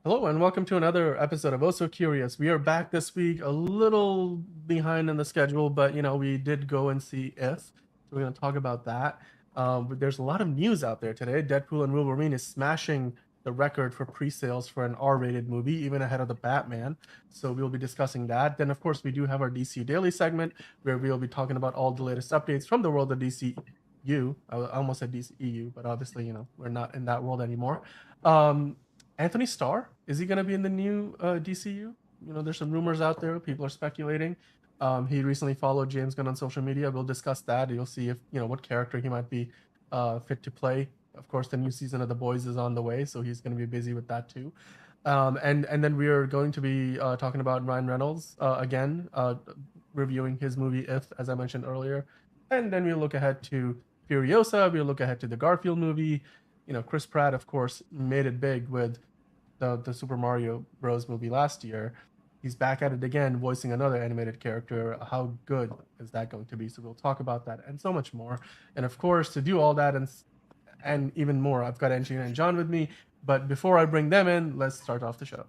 Hello and welcome to another episode of Oh So Curious. We are back this week, a little behind in the schedule, but we did go and see If, so we're going to talk about that. But there's a lot of news out there today. Deadpool and Wolverine is smashing the record for pre-sales for an R-rated movie, even ahead of the Batman. So we'll be discussing that. Then, of course, we do have our DC Daily segment where we'll be talking about all the latest updates from the world of DCU. I almost said DCEU, but obviously, we're not in that world anymore. Anthony Starr, is he going to be in the new DCU? There's some rumors out there. People are speculating. He recently followed James Gunn on social media. We'll discuss that. You'll see if what character he might be fit to play. Of course, the new season of The Boys is on the way, so he's going to be busy with that too. And then we are going to be talking about Ryan Reynolds again, reviewing his movie If, as I mentioned earlier. And then we'll look ahead to Furiosa. We'll look ahead to the Garfield movie. Chris Pratt, of course, made it big with the Super Mario Bros. Movie last year. He's back at it again, voicing another animated character. How good is that going to be? So we'll talk about that and so much more. And of course, to do all that and even more, I've got Angelina and John with me. But before I bring them in, let's start off the show.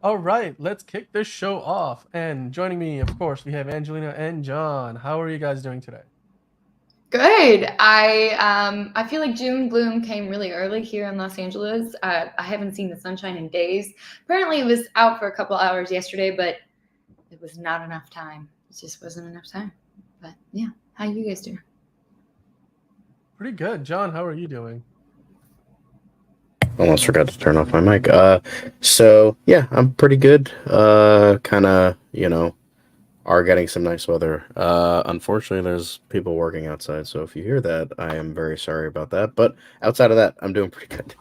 All right, let's kick this show off. And joining me, of course, we have Angelina and John. How are you guys doing today? Good. I feel like June gloom came really early here in Los Angeles. I haven't seen the sunshine in days. Apparently, it was out for a couple hours yesterday, but it was not enough time. It just wasn't enough time. But yeah, how you guys doing? Pretty good. John, how are you doing? Almost forgot to turn off my mic. So yeah, I'm pretty good. Kind of, are getting some nice weather. Unfortunately, there's people working outside, so if you hear that, I am very sorry about that. But outside of that, I'm doing pretty good.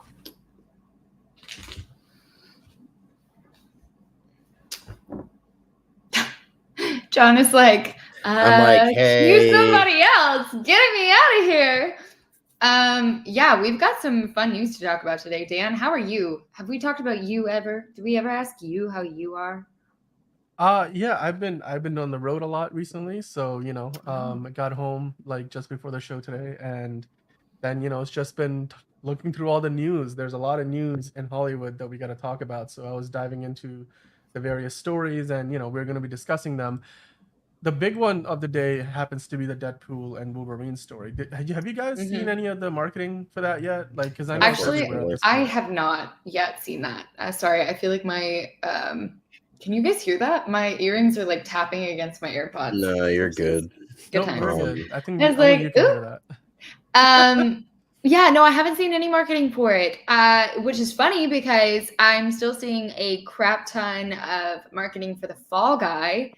John is like, I'm like, hey, you somebody else, get me out of here. Yeah, we've got some fun news to talk about today. Dan, how are you? Have we talked about you ever? Did we ever ask you how you are? Yeah, I've been on the road a lot recently, so I got home like just before the show today, and then it's just been looking through all the news. There's a lot of news in Hollywood that we got to talk about, so I was diving into the various stories, and we're going to be discussing them. The big one of the day happens to be the Deadpool and Wolverine story. Have you guys seen any of the marketing for that yet? Like, because I know actually, I have not yet seen that. Sorry, I feel like my can you guys hear that? My earrings are like tapping against my AirPods. No, you're good. Good time. Good. I think I was like, you can hear that. Yeah, no, I haven't seen any marketing for it, which is funny because I'm still seeing a crap ton of marketing for the Fall Guy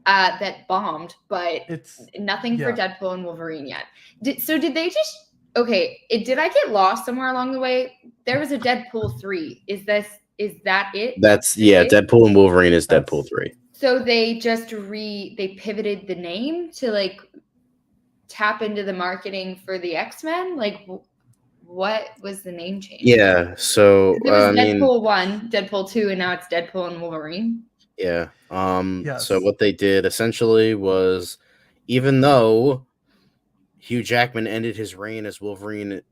that bombed, but it's nothing for Deadpool and Wolverine yet. Did they just did I get lost somewhere along the way? There was a Deadpool 3. Is that it? That's Deadpool and Wolverine is Deadpool 3. So they just they pivoted the name to like tap into the marketing for the X-Men? Like what was the name change? Yeah, so it was Deadpool 1, Deadpool 2, and now it's Deadpool and Wolverine. Yeah. So what they did essentially was, even though Hugh Jackman ended his reign as Wolverine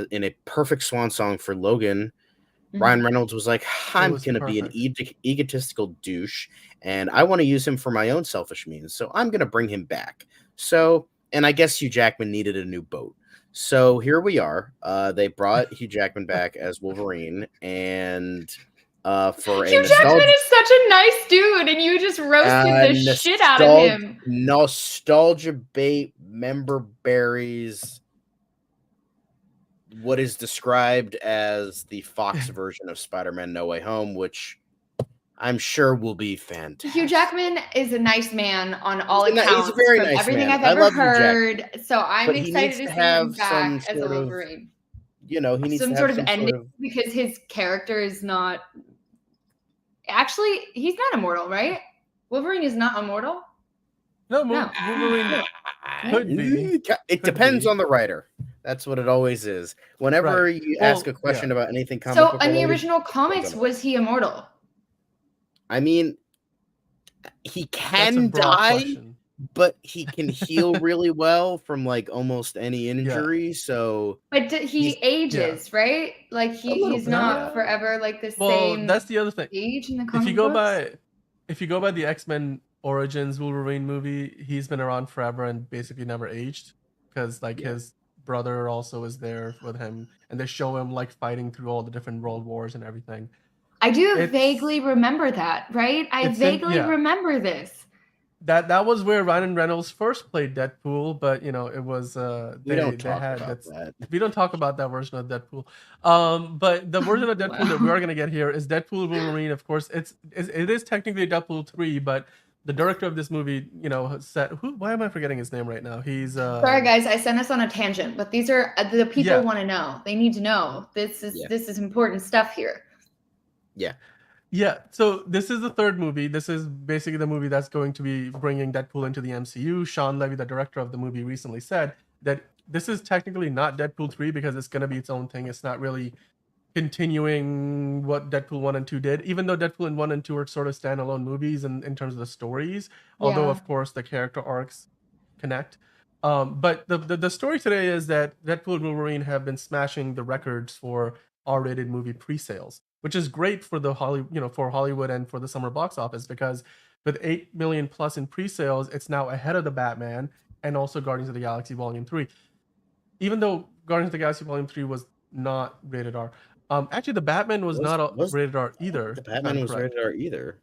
in a perfect swan song for Logan, Ryan Reynolds was like, I'm going to be an egotistical douche, and I want to use him for my own selfish means, so I'm going to bring him back. So, and I guess Hugh Jackman needed a new boat. So here we are. They brought Hugh Jackman back as Wolverine, and for Hugh Jackman is such a nice dude, and you just roasted the shit out of him. Nostalgia bait member berries. What is described as the Fox version of Spider-Man No Way Home, which I'm sure will be fantastic. Hugh Jackman is a nice man on all accounts. He's a very nice everything man. I've ever heard. So I'm excited to see him back as a Wolverine. He needs some to have sort of ending because his character is not. Actually, he's not immortal, right? Wolverine is not immortal. No. Wolverine could be. It depends on the writer. That's what it always is. Whenever you ask a question about anything comic book in the related, original comics, was he immortal? I mean, he can die, but he can heal really well from like almost any injury. Yeah. So, but he ages, right? Like he's not forever like the same. Well, that's the other thing. Age in the comic books? If you go by the X-Men Origins Wolverine movie, he's been around forever and basically never aged because like his brother also is there with him, and they show him like fighting through all the different world wars and everything. I do vaguely remember that, right? I vaguely remember this. That was where Ryan Reynolds first played Deadpool, but you know it was we don't talk about that. We don't talk about that version of Deadpool. But the version of Deadpool that we are gonna get here is Deadpool Wolverine. Of course, it is technically Deadpool 3, but the director of this movie, you know, said why am I forgetting his name right now? He's sorry guys, I sent us on a tangent, but these are the people want to know. They need to know. This is important stuff here. Yeah, so this is the third movie. This is basically the movie that's going to be bringing Deadpool into the MCU. Sean Levy, the director of the movie, recently said that this is technically not Deadpool 3 because it's going to be its own thing. It's not really continuing what Deadpool 1 and 2 did, even though Deadpool 1 and 2 are sort of standalone movies in terms of the stories, although, of course, the character arcs connect. But the story today is that Deadpool and Wolverine have been smashing the records for R-rated movie pre-sales, which is great for the for Hollywood and for the summer box office, because with 8 million plus in pre-sales, it's now ahead of the Batman and also Guardians of the Galaxy Volume 3. Even though Guardians of the Galaxy Volume 3 was not rated R. Actually, the Batman was not rated R either. The Batman was rated R either.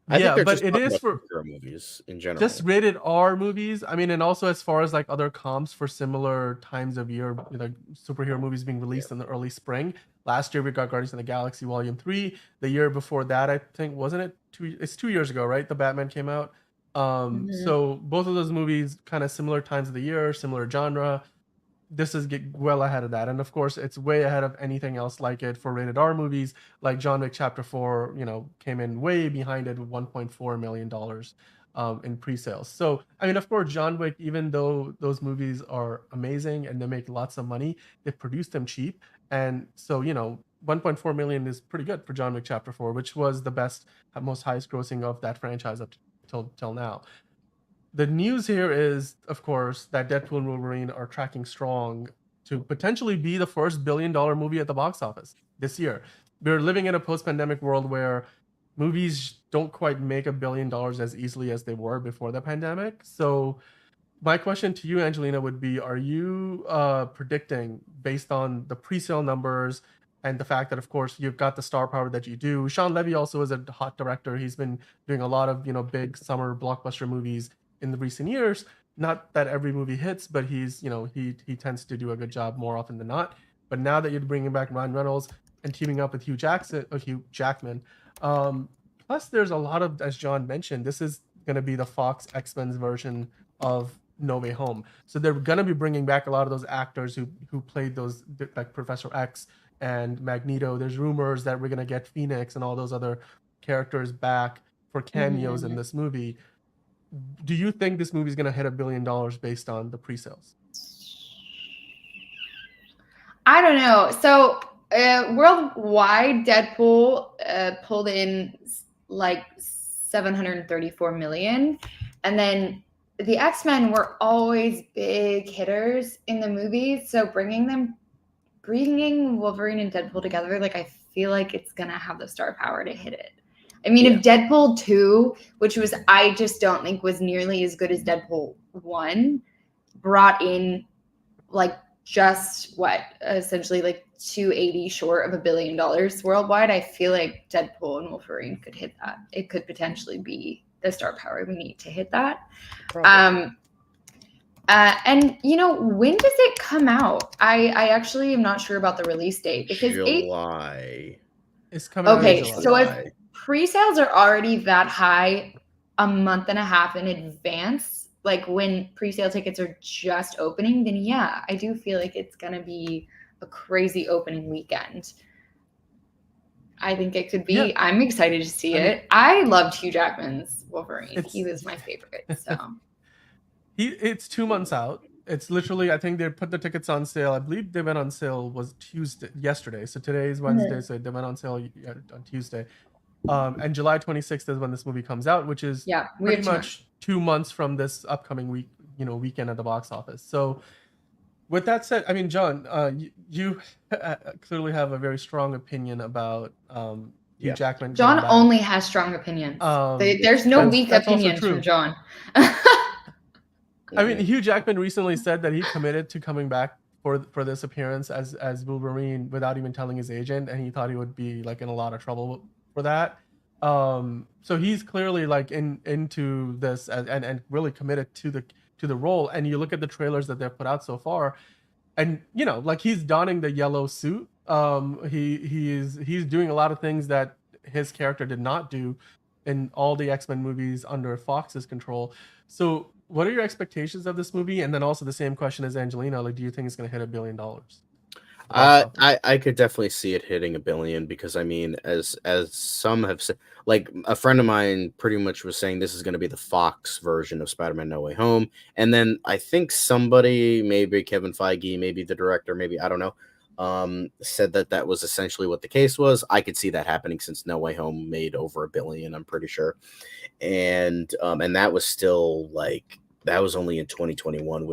But it is for superhero movies in general. Just rated R movies. I mean, and also as far as like other comps for similar times of year, like superhero movies being released in the early spring. Last year we got Guardians of the Galaxy Volume 3. The year before that, I think, wasn't it? It's 2 years ago, right? The Batman came out. So both of those movies, kind of similar times of the year, similar genre. This is well ahead of that, and of course it's way ahead of anything else like it for rated R movies. Like John Wick Chapter 4, came in way behind it with $1.4 million in pre-sales. So I mean, of course, John Wick, even though those movies are amazing and they make lots of money, they produce them cheap, and so 1.4 million is pretty good for John Wick Chapter 4, which was the best, most highest grossing of that franchise up till now. The news here is, of course, that Deadpool and Wolverine are tracking strong to potentially be the first $1 billion movie at the box office this year. We're living in a post-pandemic world where movies don't quite make $1 billion as easily as they were before the pandemic. So my question to you, Angelina, would be, are you predicting, based on the pre-sale numbers and the fact that, of course, you've got the star power that you do? Sean Levy also is a hot director. He's been doing a lot of, big summer blockbuster movies in the recent years. Not that every movie hits, but he's he tends to do a good job more often than not. But now that you're bringing back Ryan Reynolds and teaming up with Hugh Jackman, plus there's a lot of, as John mentioned, this is going to be the Fox X-Men's version of No Way Home. So they're going to be bringing back a lot of those actors who played those, like Professor X and Magneto. There's rumors that we're going to get Phoenix and all those other characters back for cameos in this movie. Do you think this movie is going to hit $1 billion based on the pre-sales? I don't know. So worldwide, Deadpool pulled in like 734 million, and then the X-Men were always big hitters in the movies. So bringing Wolverine and Deadpool together, like I feel like it's gonna have the star power to hit it. I mean, if Deadpool 2, which I just don't think was nearly as good as Deadpool 1, brought in like essentially like 280 short of $1 billion worldwide, I feel like Deadpool and Wolverine could hit that. It could potentially be the star power we need to hit that. And when does it come out? I actually am not sure about the release date, because July. It's coming out in July. So if pre-sales are already that high a month and a half in advance, like when pre-sale tickets are just opening, then yeah, I do feel like it's going to be a crazy opening weekend. I think it could be. Yeah. I'm excited to see it. I loved Hugh Jackman's Wolverine. He was my favorite. So it's 2 months out. It's literally, I think they put the tickets on sale. I believe they went on sale was yesterday. So today is Wednesday. So they went on sale on Tuesday. And July 26th is when this movie comes out, which is pretty much 2 months from this upcoming weekend at the box office. So with that said, I mean, John, you clearly have a very strong opinion about Hugh Jackman. John only has strong opinions. There's no weak opinions from John. I mean, Hugh Jackman recently said that he committed to coming back for this appearance as Wolverine without even telling his agent, and he thought he would be like in a lot of trouble for that. So he's clearly like into this and really committed to the role. And you look at the trailers that they've put out so far, and like he's donning the yellow suit. He's doing a lot of things that his character did not do in all the X-Men movies under Fox's control. So what are your expectations of this movie? And then also the same question as Angelina, like, do you think it's going to hit $1 billion? I could definitely see it hitting $1 billion because, I mean, as some have said, like a friend of mine pretty much was saying this is going to be the Fox version of Spider-Man No Way Home. And then I think somebody, maybe Kevin Feige, maybe the director, maybe, I don't know, said that was essentially what the case was. I could see that happening since No Way Home made over $1 billion, I'm pretty sure. And that was still like, that was only in 2021,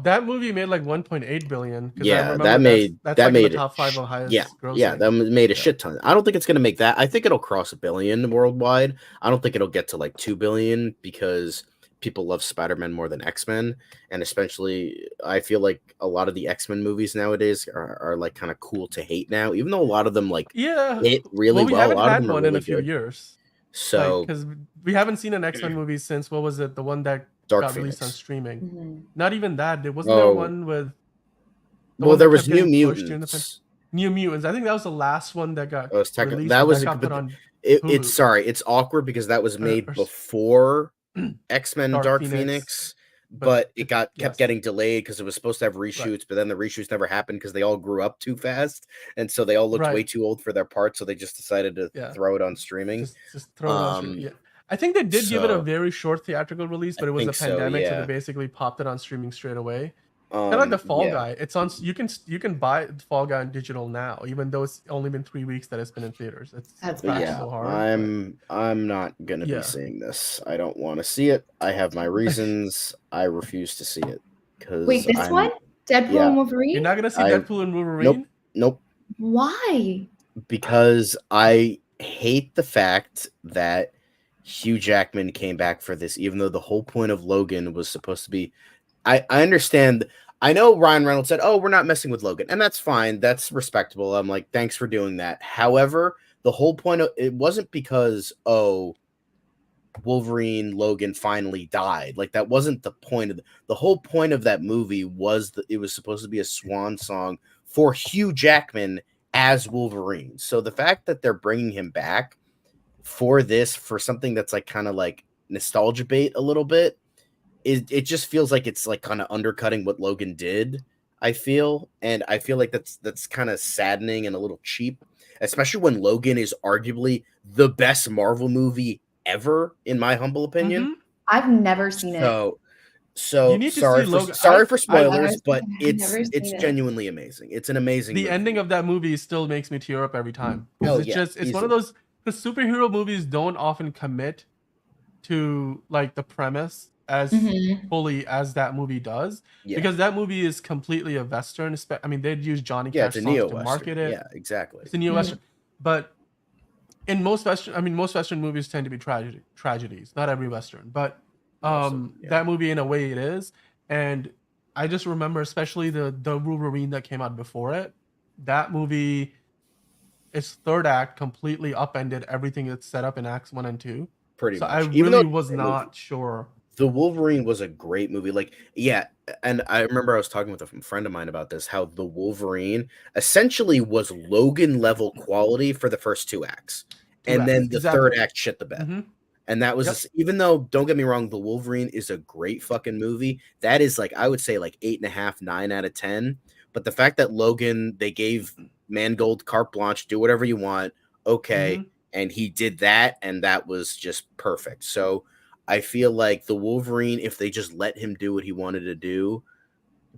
that movie made like 1.8 billion. Yeah, that made the top 5 of highest grossing. Yeah, that made a shit ton. I don't think it's gonna make that. I think it'll cross $1 billion worldwide. I don't think it'll get to like 2 billion because people love Spider-Man more than X-Men, and especially I feel like a lot of the X-Men movies nowadays are like kind of cool to hate now, even though a lot of them like hit really well. We haven't a lot had of them one are in really a few good. years. So because we haven't seen an X-Men movie since, what was it, the one that got released on streaming? Mm-hmm. Not even that. There wasn't there one with there was New Mutants. New Mutants. I think that was the last one that got released. That was got put on it's awkward because that was made before X-Men Dark Phoenix. But it kept getting delayed because it was supposed to have reshoots, but then the reshoots never happened because they all grew up too fast, and so they all looked way too old for their parts. So they just decided to throw it on streaming. Just throw it on streaming. Yeah, I think they did give it a very short theatrical release, but it was a pandemic, so they basically popped it on streaming straight away. Kind of like the Fall Guy. It's on. You can buy the Fall Guy on digital now, even though it's only been 3 weeks that it's been in theaters. That's so hard. I'm not gonna be seeing this. I don't want to see it. I have my reasons. I refuse to see it. Wait, this one? Deadpool and Wolverine? You're not gonna see Deadpool and Wolverine? Nope. Why? Because I hate the fact that Hugh Jackman came back for this, even though the whole point of Logan was supposed to be. I understand. I know Ryan Reynolds said, "Oh, we're not messing with Logan," and that's fine. That's respectable. I'm like, thanks for doing that. However, the whole point of it wasn't because Wolverine Logan finally died. Like that wasn't the point of the whole point of that movie was that it was supposed to be a swan song for Hugh Jackman as Wolverine. So the fact that they're bringing him back for something that's like kind of like nostalgia bait a little bit. It just feels like it's like kind of undercutting what Logan did, I feel. And I feel like that's kind of saddening and a little cheap, especially when Logan is arguably the best Marvel movie ever, in my humble opinion. Mm-hmm. I've never seen it. So you need sorry for spoilers, but it's genuinely amazing. It's an amazing movie. Ending of that movie still makes me tear up every time. It's one of those, the superhero movies don't often commit to like the premise as fully as that movie does, because that movie is completely a Western. I mean, they'd use Johnny Cash songs to market it. Yeah, exactly. It's a neo-Western. But in most Western movies tend to be tragedies. Not every Western, but that movie in a way it is. And I just remember, especially the Wolverine that came out before it. That movie, its third act completely upended everything that's set up in acts 1 and 2. Pretty much. I really was not sure. The Wolverine was a great movie. And I remember I was talking with a friend of mine about this, how the Wolverine essentially was Logan level quality for the first 2 acts. Then the third act shit the bed. Mm-hmm. And that was, even though, don't get me wrong, the Wolverine is a great fucking movie. That is like, I would say like 8.5, 9 out of 10. But the fact that Logan, they gave Mangold carte blanche, do whatever you want. okay. And he did that, and that was just perfect. So I feel like the Wolverine, if they just let him do what he wanted to do,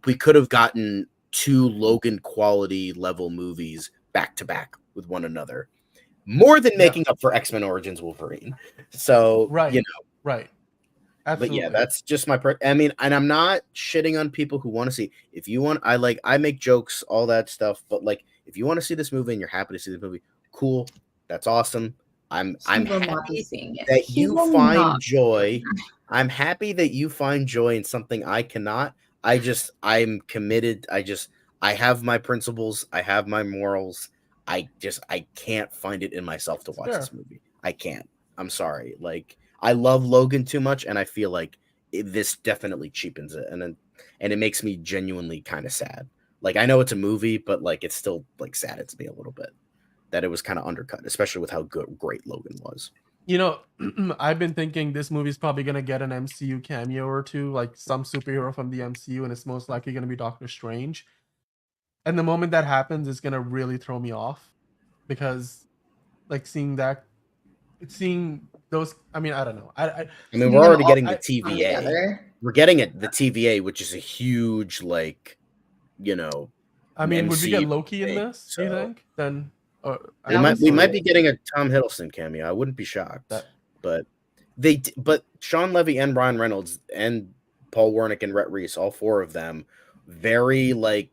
we could have gotten 2 Logan quality level movies back to back with one another, more than making up for X-Men Origins Wolverine. So, you know, right. Absolutely. But yeah, that's just my I mean, and I'm not shitting on people who want to see. If you want, I make jokes, all that stuff, but like if you want to see this movie and you're happy to see the movie, cool. That's awesome. I'm happy that you find joy. I'm happy that you find joy in something I cannot. I'm committed. I have my principles. I have my morals. I can't find it in myself to watch this movie. I can't. I'm sorry. Like, I love Logan too much, and I feel like this definitely cheapens it, and it makes me genuinely kind of sad. Like, I know it's a movie, but like it still like saddens me a little bit that it was kind of undercut, especially with how great Logan was. You know, I've been thinking this movie's probably gonna get an MCU cameo or two, like some superhero from the MCU, and it's most likely gonna be Doctor Strange. And the moment that happens, it's gonna really throw me off, because like seeing those. I mean, I don't know. I mean, we're already getting the TVA. We're getting the TVA, which is a huge, like, you know. I mean, would we get Loki in this? So, do you think? Then we might be getting a Tom Hiddleston cameo. I wouldn't be shocked. But Sean Levy and Ryan Reynolds and Paul Wernick and Rhett Reese, all 4 of them, very like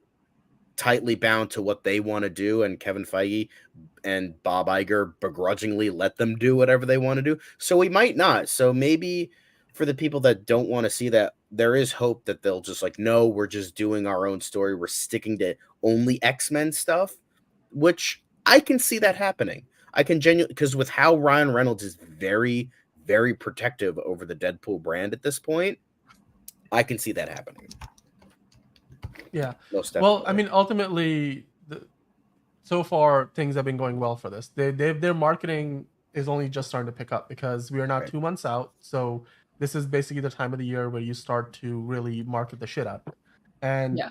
tightly bound to what they want to do, and Kevin Feige and Bob Iger begrudgingly let them do whatever they want to do. So we might not. So maybe for the people that don't want to see that, there is hope that they'll just like, no, we're just doing our own story. We're sticking to only X-Men stuff, which I can see that happening. I can genuinely, because with how Ryan Reynolds is very, very protective over the Deadpool brand at this point, I can see that happening. Yeah. Well, I mean, ultimately, so far things have been going well for this. Their marketing is only just starting to pick up, because we are now 2 months out. So this is basically the time of the year where you start to really market the shit out. And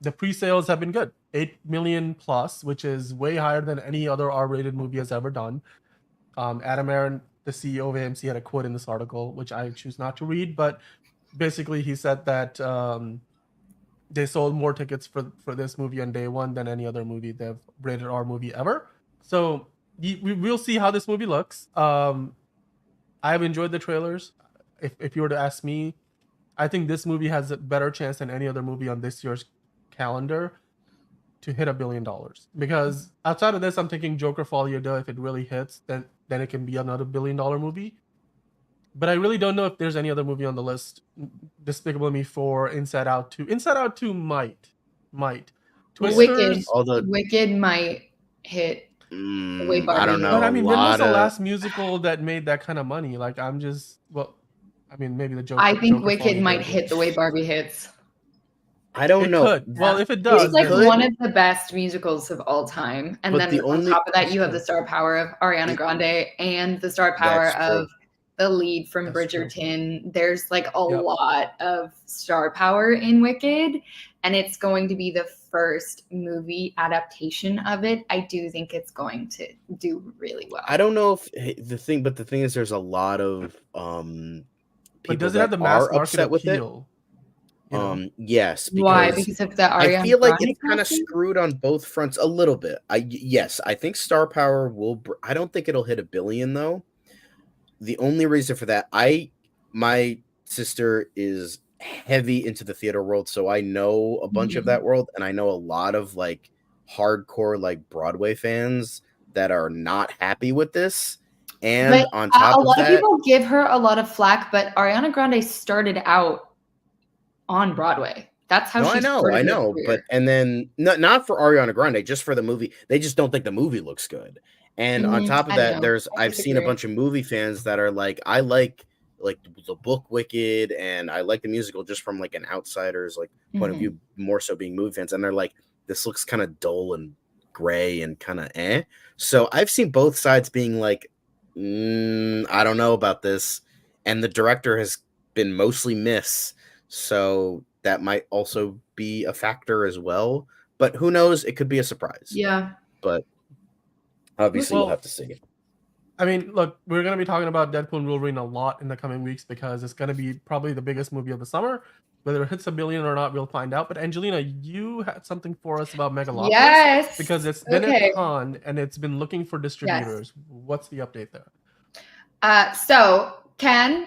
the pre-sales have been good. 8 million plus, which is way higher than any other R-rated movie has ever done. Adam Aaron, the CEO of AMC, had a quote in this article, which I choose not to read, but basically he said that they sold more tickets for this movie on day one than any other movie they've rated R movie ever. So we'll see how this movie looks. I've enjoyed the trailers. If you were to ask me, I think this movie has a better chance than any other movie on this year's calendar to hit $1 billion. Because outside of this, I'm thinking Joker Folie à Deux, if it really hits, then it can be another $1 billion movie. But I really don't know if there's any other movie on the list. Despicable Me 4, Inside Out 2. Inside Out 2 might. Twisters, Wicked might hit the way Barbie. I don't know. But I mean, when was the last musical that made that kind of money? Like, maybe the Joker. I think Wicked might hit the way Barbie hits. I don't know. Could. Well, if it does, it's like one of the best musicals of all time. And then on top of that, you have the star power of Ariana Grande and the star power of the lead from Bridgerton. True. There's like a lot of star power in Wicked, and it's going to be the first movie adaptation of it. I do think it's going to do really well. I don't know if the thing is there's a lot of people but does it have the mass market appeal? Yes. Why? Because of the Ariana I feel like it's kind of screwed on both fronts a little bit. I think star power will. I don't think it'll hit $1 billion though. The only reason for that, my sister is heavy into the theater world, so I know a bunch of that world, and I know a lot of like hardcore like Broadway fans that are not happy with this. And but on top of that, a lot of people that, give her a lot of flack, but Ariana Grande started out on Broadway. That's how she started. I know, but and then not for Ariana Grande, just for the movie. They just don't think the movie looks good. And on top of that, I've seen a bunch of movie fans that are like, I like the book Wicked, and I like the musical just from like an outsider's like point of view, more so being movie fans, and they're like, this looks kind of dull and gray and kind of So I've seen both sides being like, I don't know about this, and the director has been mostly miss, so that might also be a factor as well. But who knows? It could be a surprise. Yeah. But Obviously, we'll have to see. I mean, look, we're going to be talking about Deadpool and Wolverine a lot in the coming weeks because it's going to be probably the biggest movie of the summer. Whether it hits $1 billion or not, we'll find out. But Angelina, you had something for us about Megalopolis. Yes. Because it's been at Con and it's been looking for distributors. Yes. What's the update there? So Con.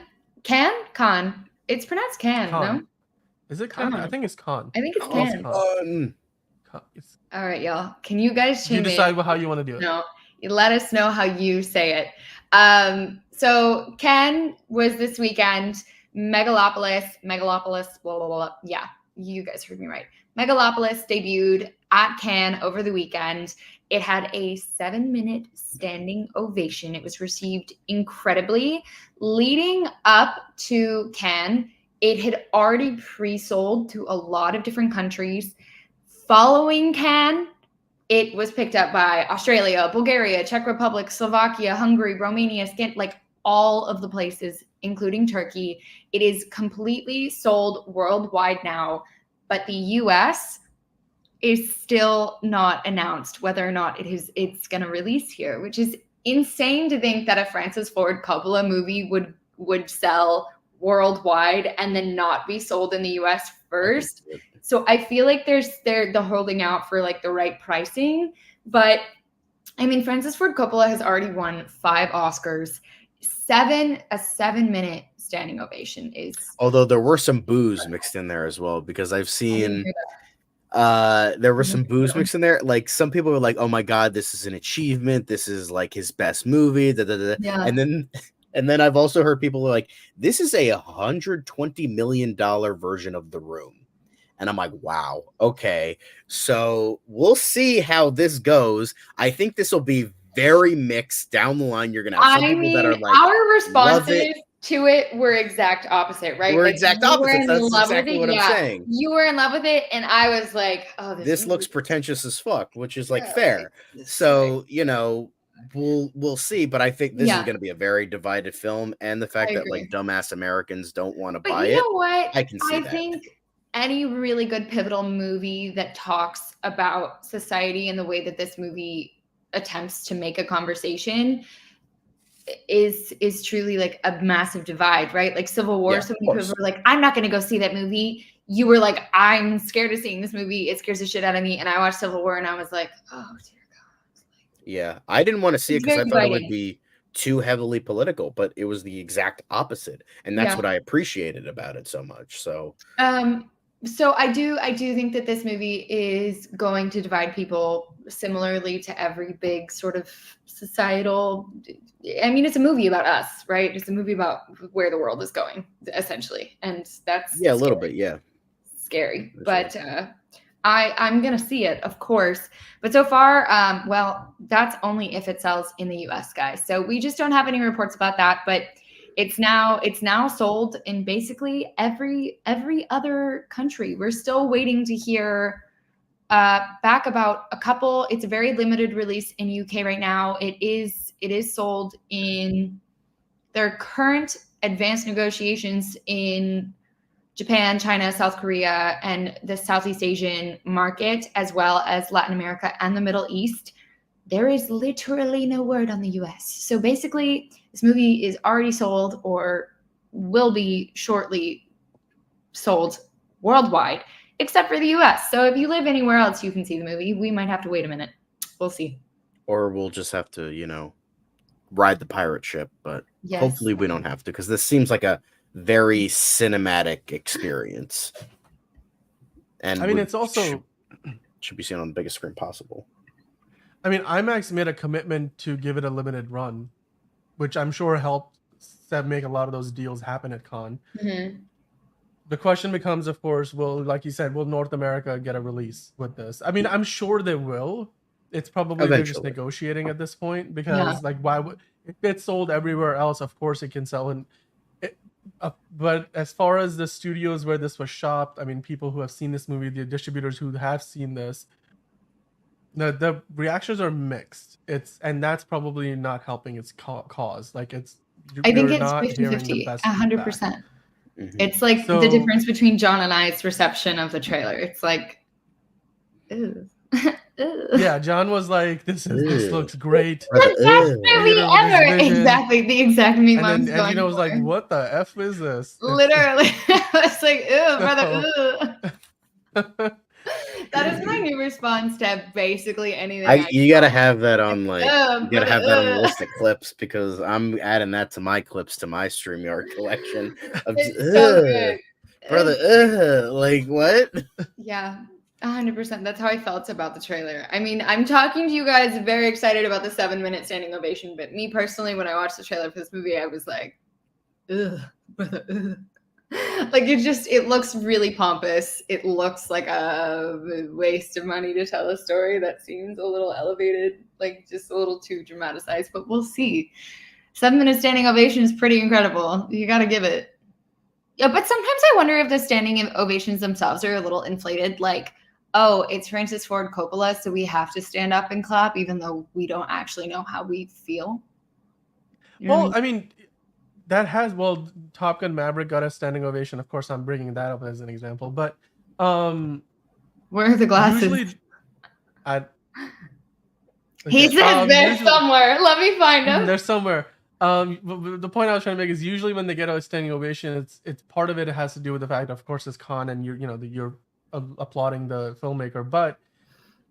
It's pronounced Can, no? Is it Con? I think it's Con. I think it's Can. All right, y'all. Can you guys change it? You decide how you want to do it. No. Let us know how you say it. So Ken was this weekend. Megalopolis, blah, blah, blah. Yeah, you guys heard me right. Megalopolis debuted at Cannes over the weekend. It had a 7-minute standing ovation. It was received incredibly. Leading up to Cannes, it had already pre-sold to a lot of different countries. Following Cannes, it was picked up by Australia, Bulgaria, Czech Republic, Slovakia, Hungary, Romania, like all of the places, including Turkey. It is completely sold worldwide now, but the US is still not announced whether or not it's going to release here, which is insane to think that a Francis Ford Coppola movie would sell worldwide and then not be sold in the US first. So I feel like they're holding out for like the right pricing. But I mean, Francis Ford Coppola has already won 5 Oscars. A 7-minute standing ovation is. Although there were some boos mixed in there as well, because I've seen there were some boos mixed in there. Like some people were like, "Oh my God, this is an achievement. This is like his best movie." Yeah. And then I've also heard people like, "This is a $120 million version of The Room." And I'm like, wow, okay. So we'll see how this goes. I think this will be very mixed down the line. You're going to have some people that are like, our responses to it were exact opposite, right? We're exact opposites. That's exactly what I'm saying. You were in love with it. And I was like, oh, this looks pretentious as fuck, which is like fair. So, you know, we'll see. But I think this is going to be a very divided film. And the fact that like dumbass Americans don't want to buy it. You know what? I can see that. I think any really good pivotal movie that talks about society and the way that this movie attempts to make a conversation is truly like a massive divide, right? Like Civil War, so many people were like, I'm not going to go see that movie. You were like, I'm scared of seeing this movie. It scares the shit out of me. And I watched Civil War and I was like, oh, dear God. Yeah, I didn't want to see it because I thought it would be too heavily political, but it was the exact opposite. And that's what I appreciated about it so much. So I do think that this movie is going to divide people similarly to every big sort of societal. I mean, it's a movie about us, right? It's a movie about where the world is going, essentially, and that's a little bit, scary. But I'm gonna see it, of course. But so far, well, that's only if it sells in the U.S., guys. So we just don't have any reports about that, but. It's now sold in basically every other country. We're still waiting to hear back about a couple. It's a very limited release in UK right now. It is sold in their current advanced negotiations in Japan, China, South Korea, and the Southeast Asian market, as well as Latin America and the Middle East. There is literally no word on the US. So basically, this movie is already sold or will be shortly sold worldwide, except for the US. So if you live anywhere else, you can see the movie. We might have to wait a minute. We'll see. Or we'll just have to, you know, ride the pirate ship. But hopefully we don't have to, because this seems like a very cinematic experience. And I mean, it's also should be seen on the biggest screen possible. I mean, IMAX made a commitment to give it a limited run, which I'm sure helped make a lot of those deals happen at Con. Mm-hmm. The question becomes, of course, like you said, will North America get a release with this? I mean, I'm sure they will. It's probably they're just negotiating at this point because, like, why would if it's sold everywhere else? Of course, it can sell but as far as the studios where this was shopped, I mean, people who have seen this movie, the distributors who have seen this. The reactions are mixed. And that's probably not helping its cause. Like I think it's 50-50, 100%. It's like the difference between John and I's reception of the trailer. It's like, ew. Yeah, John was like, this looks great. The best movie ever. Exactly, the exact meme. And I then was going Angelina was like, what the F is this? Literally. I was like, ew, brother, That is my new response to basically anything. You gotta have that on like you gotta have that on the list of clips because I'm adding that to my clips to my StreamYard collection. Of it's so good. Brother, like what? Yeah, 100%. That's how I felt about the trailer. I mean, I'm talking to you guys very excited about the 7-minute standing ovation, but me personally, when I watched the trailer for this movie, I was like, ugh, brother, ugh. Like it looks really pompous. It looks like a waste of money to tell a story that seems a little elevated, like just a little too dramatized, but we'll see. 7-minute standing ovation is pretty incredible. You got to give it. Yeah, but sometimes I wonder if the standing ovations themselves are a little inflated, like, oh, it's Francis Ford Coppola, so we have to stand up and clap even though we don't actually know how we feel. You know I mean, Top Gun Maverick got a standing ovation. Of course, I'm bringing that up as an example. But where are the glasses? Usually, he says they're somewhere. Let me find them. They're somewhere. The point I was trying to make is usually when they get a standing ovation, it's part of it has to do with the fact, of course, it's Khan and you're applauding the filmmaker, but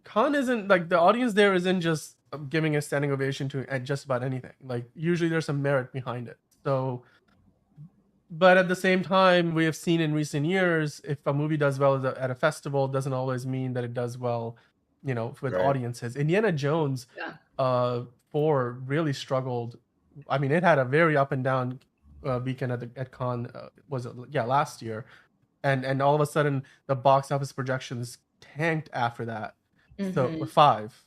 Khan isn't like the audience there isn't just giving a standing ovation to just about anything. Like usually there's some merit behind it. So, but at the same time, we have seen in recent years, if a movie does well at a festival, it doesn't always mean that it does well, with audiences. Indiana Jones 4 really struggled. I mean, it had a very up and down weekend at Cannes. Last year, and all of a sudden the box office projections tanked after that. So 5.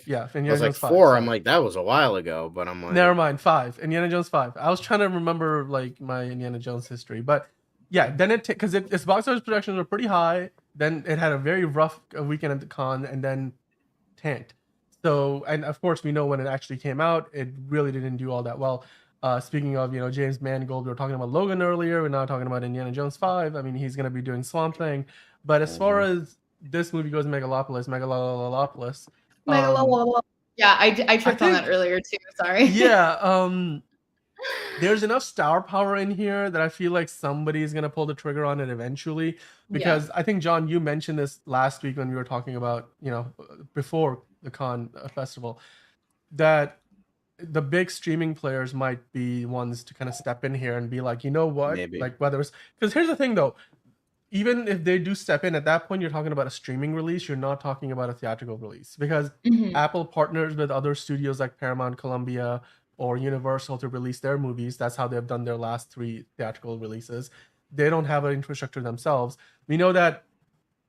Yeah, Indiana I was like Jones 4. 5, I'm like, that was a while ago, but I'm like, never mind. 5. Indiana Jones 5. I was trying to remember like my Indiana Jones history, but yeah, then because its box office projections were pretty high. Then it had a very rough weekend at the con, and then tanked. So, and of course, we know when it actually came out, it really didn't do all that well. Speaking of, James Mangold, we were talking about Logan earlier. We're now talking about Indiana Jones 5. I mean, he's going to be doing Swamp Thing. But as far as this movie goes, Megalopolis. Yeah, I tripped on that earlier too. Sorry. Yeah. There's enough star power in here that I feel like somebody's going to pull the trigger on it eventually. Because I think, John, you mentioned this last week when we were talking about, before the Cannes festival, that the big streaming players might be ones to kind of step in here and be like, you know what? Maybe. Like whether it's, because here's the thing though, even if they do step in, at that point, you're talking about a streaming release. You're not talking about a theatrical release because Apple partners with other studios like Paramount, Columbia, or Universal to release their movies. That's how they've done their last 3 theatrical releases. They don't have an infrastructure themselves. We know that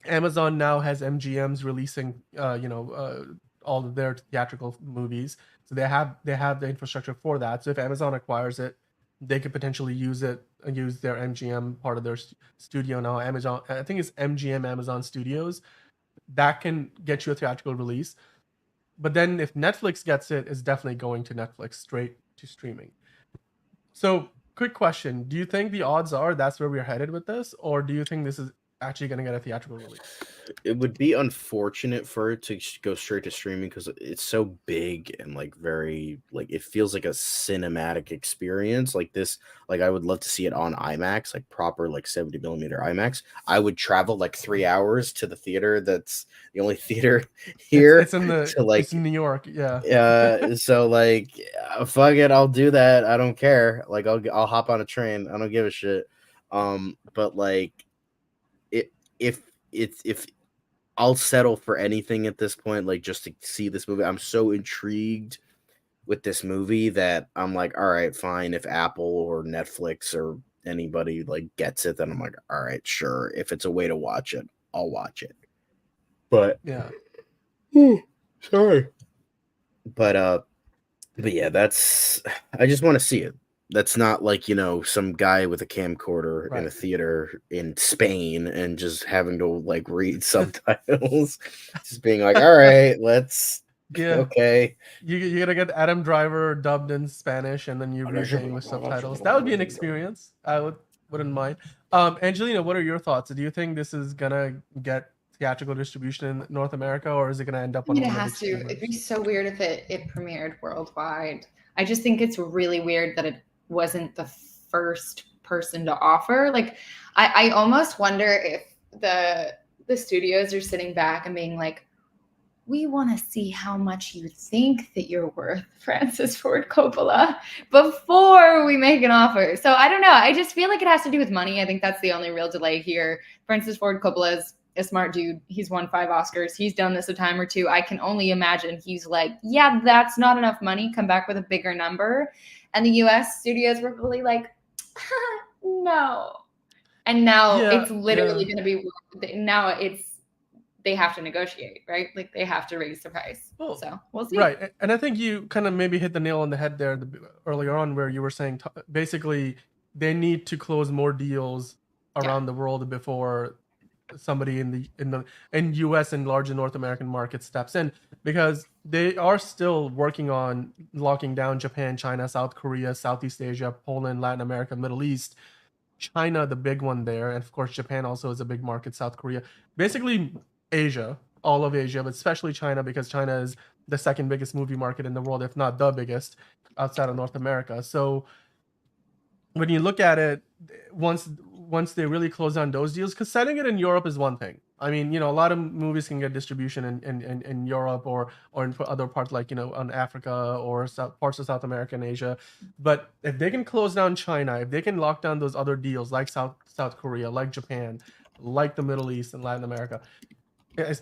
Amazon now has MGMs releasing, all of their theatrical movies. So they have the infrastructure for that. So if Amazon acquires it, they could potentially use their MGM part of their studio now. Amazon, I think it's MGM Amazon Studios, that can get you a theatrical release. But then if Netflix gets it, it's definitely going to Netflix straight to streaming. So quick question. Do you think the odds are that's where we're headed with this? Or do you think this is actually going to get a theatrical release? It would be unfortunate for it to go straight to streaming because it's so big and like very like it feels like a cinematic experience like this. Like I would love to see it on IMAX, like proper like 70mm IMAX. I would travel like 3 hours to the theater. That's the only theater here. It's in it's in New York. Yeah. So like, fuck it, I'll do that. I don't care. Like I'll hop on a train. I don't give a shit. But like, if I'll settle for anything at this point, like just to see this movie. I'm so intrigued with this movie that I'm like, all right, fine. If Apple or Netflix or anybody like gets it, then I'm like, all right, sure. If it's a way to watch it, I'll watch it. But yeah, sorry. But yeah, I just want to see it. That's not like, some guy with a camcorder in a theater in Spain and just having to like read subtitles. Just being like, all right, let's. Yeah. Okay. You gotta get Adam Driver dubbed in Spanish and then you read the English subtitles. That would be an experience. I wouldn't mind. Angelina, what are your thoughts? Do you think this is gonna get theatrical distribution in North America, or is it going to end up on it one has of the to. streamers? It'd be so weird if it premiered worldwide. I just think it's really weird that it wasn't the first person to offer. Like, I almost wonder if the studios are sitting back and being like, we want to see how much you think that you're worth, Francis Ford Coppola, before we make an offer. So I don't know. I just feel like it has to do with money. I think that's the only real delay here. Francis Ford Coppola is a smart dude. He's won 5 Oscars. He's done this a time or two. I can only imagine he's like, yeah, that's not enough money. Come back with a bigger number. And the US studios were really like, no. And now it's literally going to be, now they have to negotiate, right? Like they have to raise the price. Well, so we'll see. Right. And I think you kind of maybe hit the nail on the head there earlier on, where you were saying basically they need to close more deals around the world before somebody in US and larger North American market steps in, because they are still working on locking down Japan, China, South Korea, Southeast Asia, Poland, Latin America, Middle East. China, the big one there, and of course Japan also is a big market, South Korea, basically Asia, all of Asia, but especially China, because China is the second biggest movie market in the world, if not the biggest, outside of North America. So when you look at it, once they really close down those deals, because setting it in Europe is one thing. I mean, a lot of movies can get distribution in Europe or in other parts, like, on Africa or parts of South America and Asia. But if they can close down China, if they can lock down those other deals like South Korea, like Japan, like the Middle East and Latin America,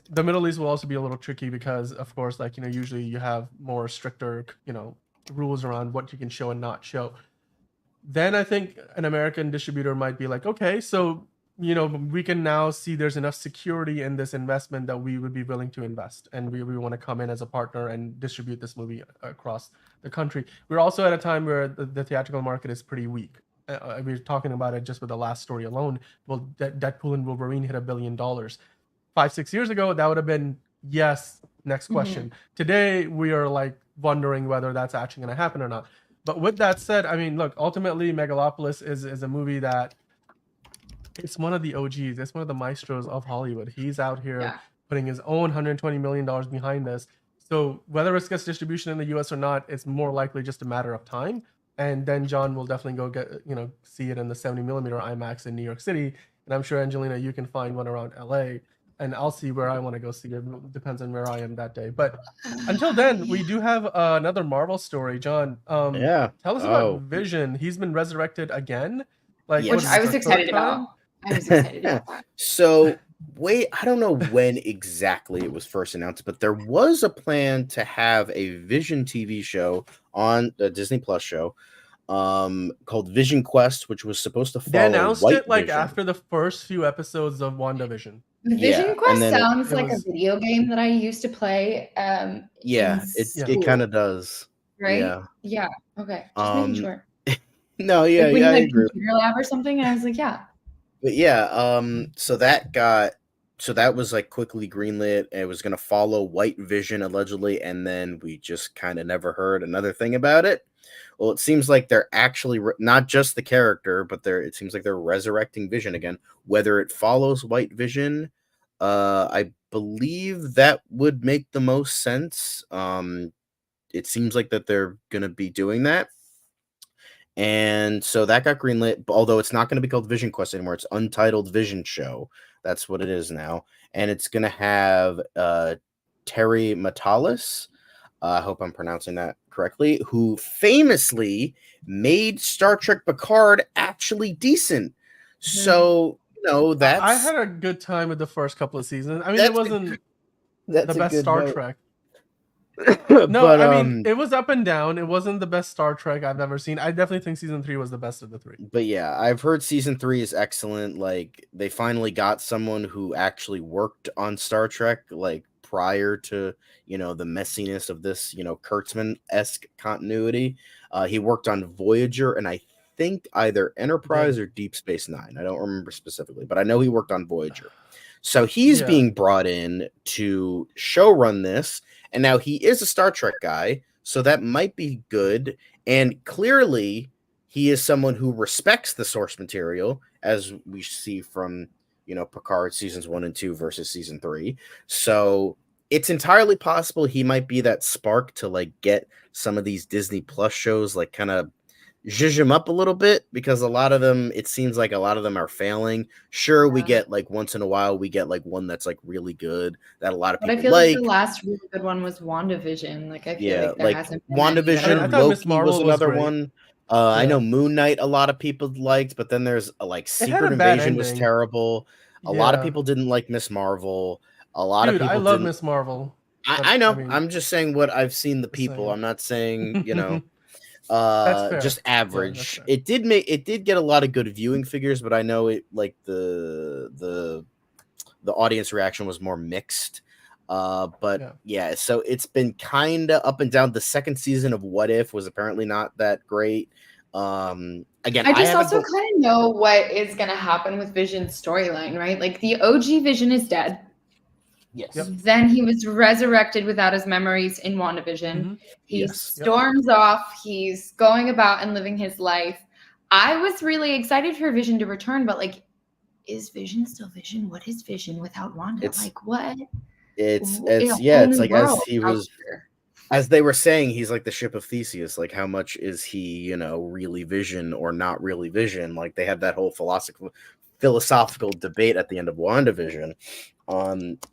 the Middle East will also be a little tricky because, of course, like, usually you have more stricter, rules around what you can show and not show. Then I think an American distributor might be like, okay, so we can now see there's enough security in this investment that we would be willing to invest, and we want to come in as a partner and distribute this movie across the country. We're also at a time where the theatrical market is pretty weak. We were talking about it just with the last story alone. Well, Deadpool and Wolverine hit $1 billion. 5-6 years ago, that would have been yes, next question. Today, we are like wondering whether that's actually going to happen or not. But with that said, I mean, look, ultimately, Megalopolis is a movie that it's one of the OGs. It's one of the maestros of Hollywood. He's out here putting his own $120 million behind this. So whether it gets distribution in the US or not, it's more likely just a matter of time. And then John will definitely go get, see it in the 70mm IMAX in New York City. And I'm sure, Angelina, you can find one around LA. And I'll see where I want to go see it. Depends on where I am that day. But until then, we do have another Marvel story. John, tell us about Vision. He's been resurrected again. Like, which I was excited about. I was excited about that. So, I don't know when exactly it was first announced, but there was a plan to have a Vision TV show on the Disney Plus show called Vision Quest, which was supposed to follow They announced White it like Vision. after the first few episodes of WandaVision. Vision Quest sounds like a video game that I used to play. It kind of does, right? Yeah. Okay. Just making sure. No, like when you I had agree. Computer Lab or something, and I was like, yeah. But so that was like quickly greenlit. It was gonna follow White Vision allegedly, and then we just kind of never heard another thing about it. Well, it seems like they're actually not just the character, but it seems like they're resurrecting Vision again. Whether it follows White Vision, I believe that would make the most sense. It seems like that they're gonna be doing that. And so that got greenlit, although it's not going to be called Vision Quest anymore. It's Untitled Vision Show. That's what it is now. And it's going to have Terry Matalas, I hope I'm pronouncing that correctly, who famously made Star Trek Picard actually decent. So, that's... I had a good time with the first couple of seasons. I mean, it wasn't the best Star Trek. No, I mean, it was up and down. It wasn't the best Star Trek I've ever seen. I definitely think season 3 was the best of the 3. But yeah, I've heard season 3 is excellent. Like, they finally got someone who actually worked on Star Trek, like, prior to, the messiness of this, Kurtzman-esque continuity. He worked on Voyager, and I think either Enterprise or Deep Space Nine. I don't remember specifically, but I know he worked on Voyager. So he's being brought in to showrun this. And now he is a Star Trek guy, so that might be good. And clearly, he is someone who respects the source material, as we see from Picard seasons 1 and 2 versus season 3. So it's entirely possible he might be that spark to like get some of these Disney Plus shows like kind of zhuzh him up a little bit, because a lot of them, it seems like a lot of them are failing. Sure, we get like once in a while we get like one that's like really good that a lot of people I feel like. the last really good one was WandaVision. Like I feel like there hasn't been WandaVision, Loki was another one. I know Moon Knight a lot of people liked, but then there's like Secret Invasion was terrible. A lot of people didn't like Miss Marvel. A lot of people I love Miss Marvel. I know. I'm just saying what I've seen the people. I'm not saying, just average. It did get a lot of good viewing figures, but I know it like the audience reaction was more mixed. So it's been kind of up and down. The second season of What If was apparently not that great. Again, I just also kind of know what is going to happen with Vision's storyline, right? Like the OG Vision is dead. Yes. Yep. Then he was resurrected without his memories in WandaVision. Mm-hmm. He storms off. He's going about and living his life. I was really excited for Vision to return, but like, is Vision still Vision? What is Vision without Wanda? What? It's like as they were saying, he's like the ship of Theseus. Like, how much is he, really Vision or not really Vision? Like, they had that whole philosophical debate at the end of WandaVision.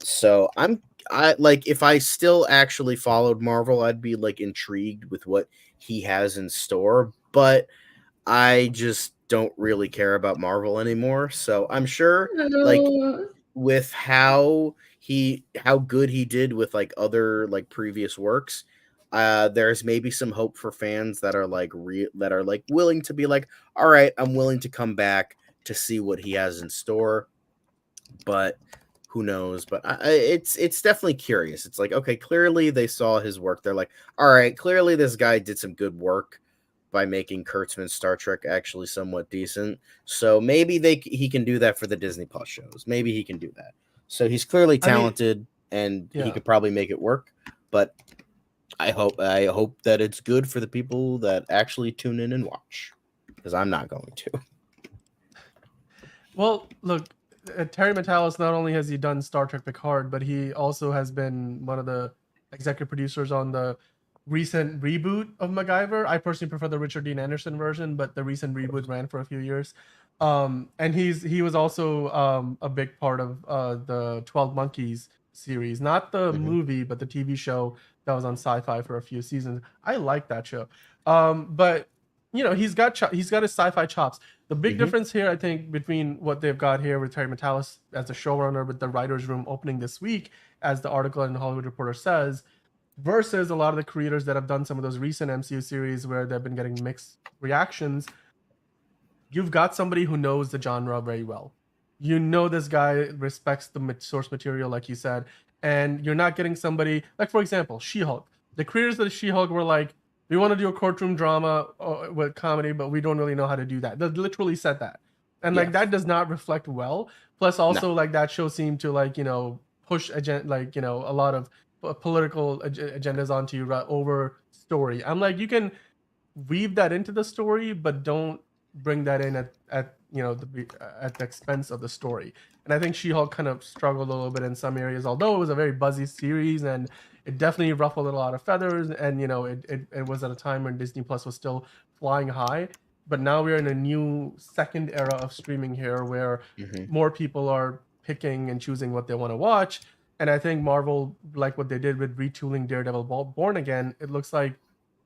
So I like, if I still actually followed Marvel, I'd be like intrigued with what he has in store, but I just don't really care about Marvel anymore. So I'm sure like with how good he did with like other like previous works, there's maybe some hope for fans that are like willing to be like, all right, I'm willing to come back to see what he has in store. But who knows? But it's definitely curious. It's like, okay, clearly they saw his work. They're like, all right, clearly this guy did some good work by making Kurtzman's Star Trek actually somewhat decent. So maybe he can do that for the Disney Plus shows. Maybe he can do that. So he's clearly talented, and he could probably make it work. But I hope that it's good for the people that actually tune in and watch, because I'm not going to. Well, look, Terry Matalas, not only has he done Star Trek Picard, but he also has been one of the executive producers on the recent reboot of MacGyver. I personally prefer the Richard Dean Anderson version, but the recent reboot ran for a few years. And he was also a big part of the 12 Monkeys series, not the movie, but the TV show that was on Sci-Fi for a few seasons. I like that show. But he's got his sci-fi chops. The big difference here, I think, between what they've got here with Terry Matalas as the showrunner with the writer's room opening this week, as the article in the Hollywood Reporter says, versus a lot of the creators that have done some of those recent MCU series where they've been getting mixed reactions. You've got somebody who knows the genre very well. This guy respects the source material, like you said, and you're not getting somebody like, for example, She-Hulk. The creators of the She-Hulk were like, we want to do a courtroom drama with comedy, but we don't really know how to do that. They literally said that. And like, that does not reflect well. Plus also like that show seemed to like, push a lot of political agendas onto you over story. I'm like, you can weave that into the story, but don't bring that in at the expense of the story. And I think She-Hulk kind of struggled a little bit in some areas, although it was a very buzzy series and it definitely ruffled a lot of feathers. And it was at a time when Disney Plus was still flying high. But now we're in a new second era of streaming here, where more people are picking and choosing what they want to watch. And I think Marvel, like what they did with retooling Daredevil Born Again, it looks like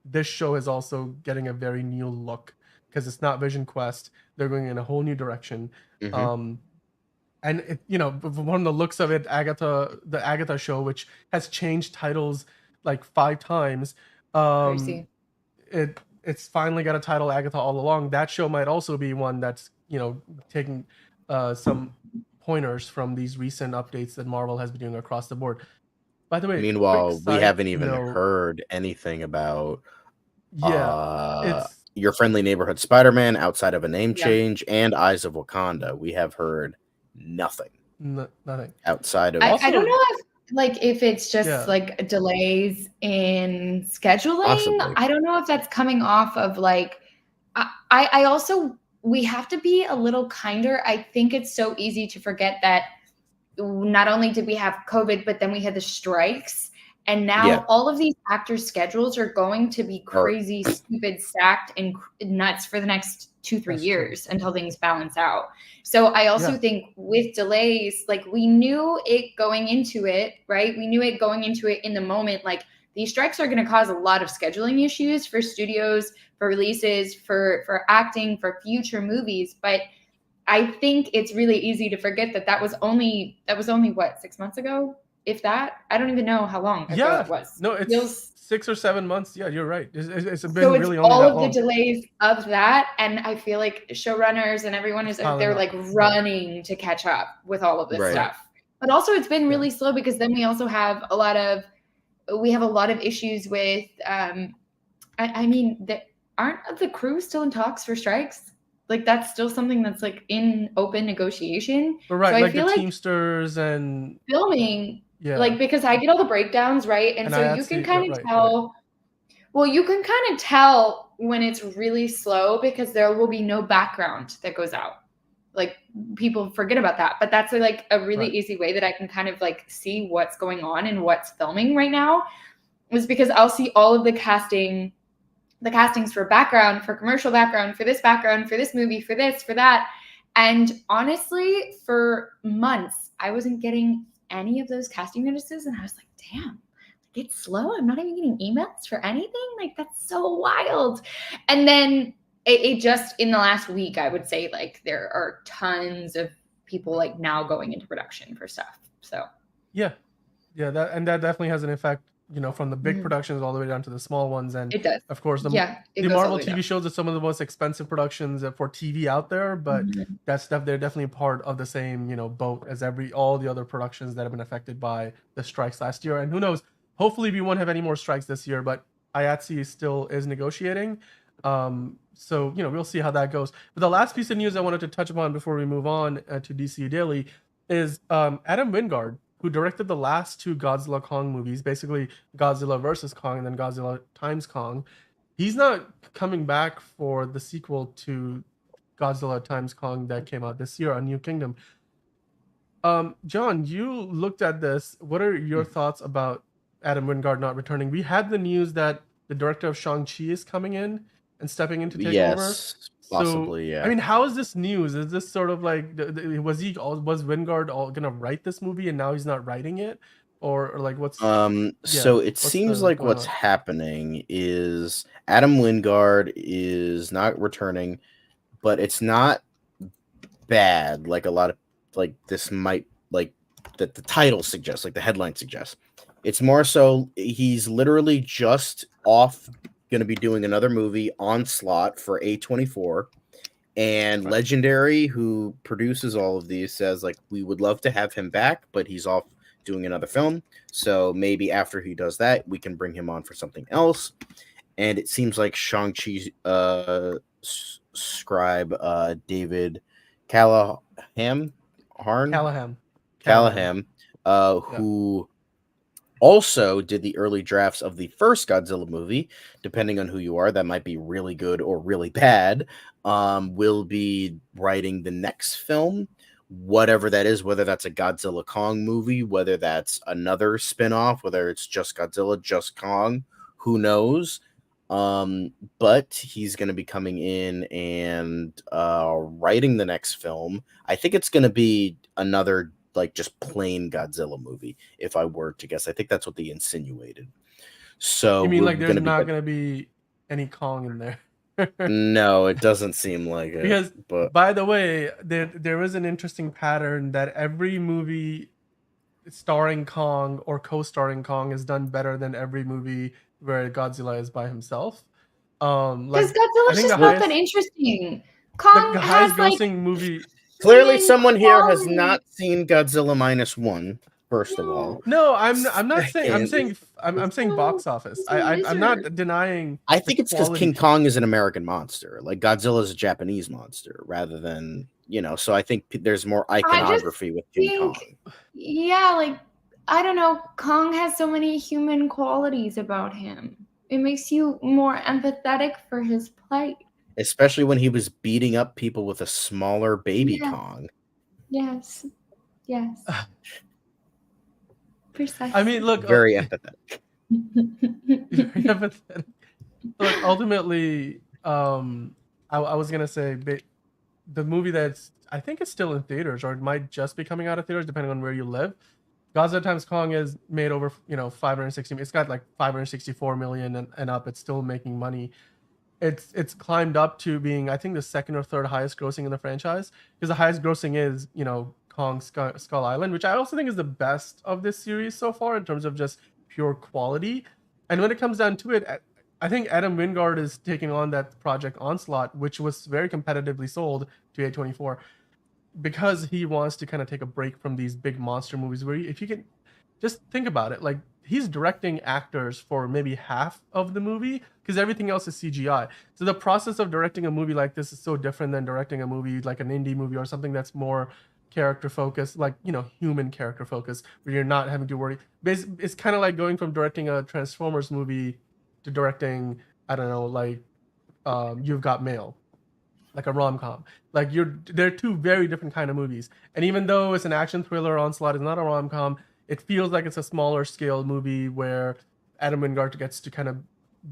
this show is also getting a very new look, because it's not Vision Quest. They're going in a whole new direction. And it, from the looks of it, the Agatha show, which has changed titles like 5 times, it's finally got a title, Agatha All Along. That show might also be one that's taking some pointers from these recent updates that Marvel has been doing across the board. By the way, meanwhile, we haven't even heard anything about Your Friendly Neighborhood Spider-Man outside of a name change and Eyes of Wakanda. We have heard nothing. Nothing outside of. I don't know if it's just like delays in scheduling. Possibly. I don't know if that's coming off of like. I also we have to be a little kinder. I think it's so easy to forget that not only did we have COVID, but then we had the strikes. And now all of these actors' schedules are going to be crazy, stupid, stacked, and nuts for the next 2-3 years until things balance out. So I also think with delays, like we knew it going into it, right? We knew it going into it in the moment. Like these strikes are going to cause a lot of scheduling issues for studios, for releases, for acting, for future movies. But I think it's really easy to forget that was only what, 6 months ago, if that. I don't even know how long ago that was. No, it's 6 or 7 months. Yeah, you're right. It's been so it's really only all that of long. the delays of that, and I feel like showrunners and everyone is they're like running to catch up with all of this stuff. But also, it's been really slow because then we also have a lot of issues with. I mean, aren't the crew still in talks for strikes? Like that's still something that's like in open negotiation. Right, so like I feel the like Teamsters and filming, like because I get all the breakdowns, right? And so you can kind of tell. Well, you can kind of tell when it's really slow because there will be no background that goes out. Like people forget about that, but that's like a really easy way that I can kind of like see what's going on and what's filming right now, is because I'll see all of the castings for background, for commercial background, for this movie, for this, for that. And honestly, for months, I wasn't getting any of those casting notices. And I was like, damn, it's slow. I'm not even getting emails for anything. Like, that's so wild. And then it just, in the last week, I would say like there are tons of people like now going into production for stuff. So yeah, that definitely has an effect, you know, from the big productions all the way down to the small ones. And it does. Of course, the Marvel TV shows are some of the most expensive productions for TV out there, but they're definitely part of the same, you know, boat as all the other productions that have been affected by the strikes last year. And who knows, hopefully we won't have any more strikes this year, but IATSE still is negotiating. So, you know, we'll see how that goes. But the last piece of news I wanted to touch upon before we move on to DC Daily is Adam Wingard, who directed the last 2 Godzilla Kong movies, basically Godzilla vs. Kong and then Godzilla times Kong. He's not coming back for the sequel to Godzilla times Kong that came out this year, A New Kingdom. John, you looked at this. What are your thoughts about Adam Wingard not returning? We had the news that the director of Shang-Chi is coming in and stepping in to take over. Possibly, yeah. I mean, how is this news? Is this sort of like, was Wingard all gonna write this movie and now he's not writing it, or like what's? So it seems like what's happening is Adam Wingard is not returning, but it's not bad. Like a lot of like this might like that the title suggests, like the headline suggests. It's more so he's literally just off. Going to be doing another movie on slot for A24, and Legendary, who produces all of these, says like we would love to have him back, but he's off doing another film, so maybe after he does that we can bring him on for something else. And it seems like Shang-Chi scribe David Callahan, who also did the early drafts of the first Godzilla movie. Depending on who you are, that might be really good or really bad. Will be writing the next film, whatever that is, whether that's a Godzilla Kong movie, whether that's another spin-off, whether it's just Godzilla, just Kong, who knows. But he's going to be coming in and writing the next film. I think it's going to be another like just plain Godzilla movie, if I were to guess. I think that's what they insinuated. So you mean like there's not going to be any Kong in there? No, it doesn't seem like it. Because, by the way, there is an interesting pattern that every movie starring Kong or co-starring Kong is done better than every movie where Godzilla is by himself. Because Godzilla's just not that interesting. Kong the highest has grossing movie. Clearly, someone here has not seen Godzilla -1. First of all, no, I'm not saying. I'm saying box office. I'm not denying. I think it's because King Kong is an American monster. Like Godzilla is a Japanese monster, rather than So I think there's more iconography with King Kong. Yeah, like I don't know. Kong has so many human qualities about him. It makes you more empathetic for his plight. Especially when he was beating up people with a smaller baby Kong. Yes. Precisely. I mean, look, very empathetic. Very empathetic. Look, ultimately, I was gonna say the movie that's I think it's still in theaters, or it might just be coming out of theaters depending on where you live. Godzilla times Kong is made over 560. It's got like 564 million and up. It's still making money. It's climbed up to being, I think, the second or third highest grossing in the franchise, because the highest grossing is Kong Skull Island, which I also think is the best of this series so far in terms of just pure quality. And when it comes down to it, I think Adam Wingard is taking on that Project Onslaught, which was very competitively sold to A24, because he wants to kind of take a break from these big monster movies where if you can just think about it, like, he's directing actors for maybe half of the movie because everything else is CGI. So the process of directing a movie like this is so different than directing a movie like an indie movie or something that's more character focused, like, human character focused, where you're not having to worry. It's kind of like going from directing a Transformers movie to directing, I don't know, like You've Got Mail, like a rom-com. Like, they're two very different kind of movies. And even though it's an action thriller, Onslaught is not a rom-com, it feels like it's a smaller scale movie where Adam Wingard gets to kind of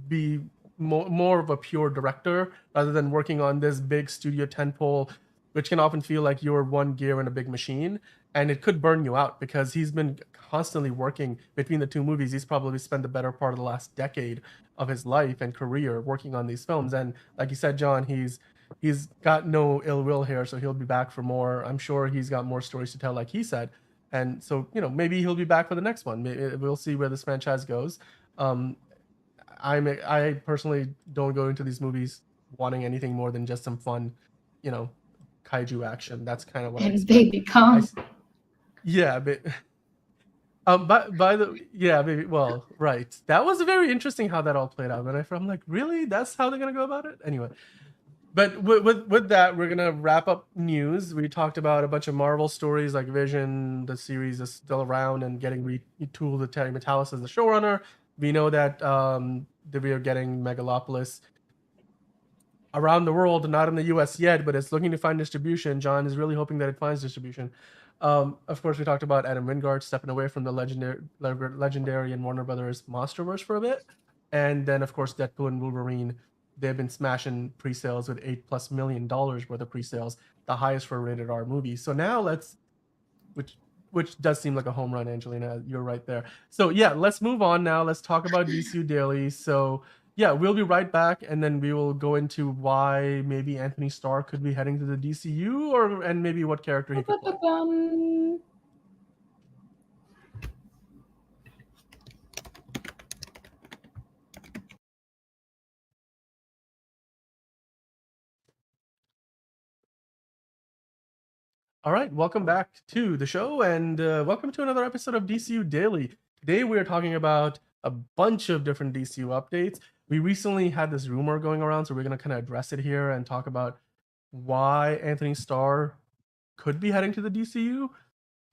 be more of a pure director rather than working on this big studio tentpole, which can often feel like you're one gear in a big machine, and it could burn you out because he's been constantly working between the two movies. He's probably spent the better part of the last decade of his life and career working on these films. And like you said, John, he's got no ill will here, so he'll be back for more. I'm sure he's got more stories to tell, like he said. And so, maybe he'll be back for the next one. We'll see where this franchise goes. I personally don't go into these movies wanting anything more than just some fun, kaiju action. That's kind of what I expect. Baby Kong. Yeah, but baby, well, right. That was very interesting how that all played out. And I'm like, really? That's how they're gonna go about it? Anyway. But with that, we're gonna wrap up news. We talked about a bunch of Marvel stories, like Vision, the series is still around and getting retooled to Terry Matalas as the showrunner. We know that we are getting Megalopolis around the world, not in the US yet, but it's looking to find distribution. John is really hoping that it finds distribution. Of course, we talked about Adam Wingard stepping away from the legendary and Warner Brothers Monsterverse for a bit. And then, of course, Deadpool and Wolverine. They've been smashing pre-sales with $8+ million worth of pre-sales, the highest for a rated R movie. So now which does seem like a home run, Angelina. You're right there. So yeah, let's move on now. Let's talk about DCU Daily. So yeah, we'll be right back, and then we will go into why maybe Anthony Starr could be heading to the DCU, and maybe what character he could play. All right, welcome back to the show, and welcome to another episode of DCU Daily. Today we are talking about a bunch of different DCU updates. We recently had this rumor going around, so we're going to kind of address it here and talk about why Anthony Starr could be heading to the DCU.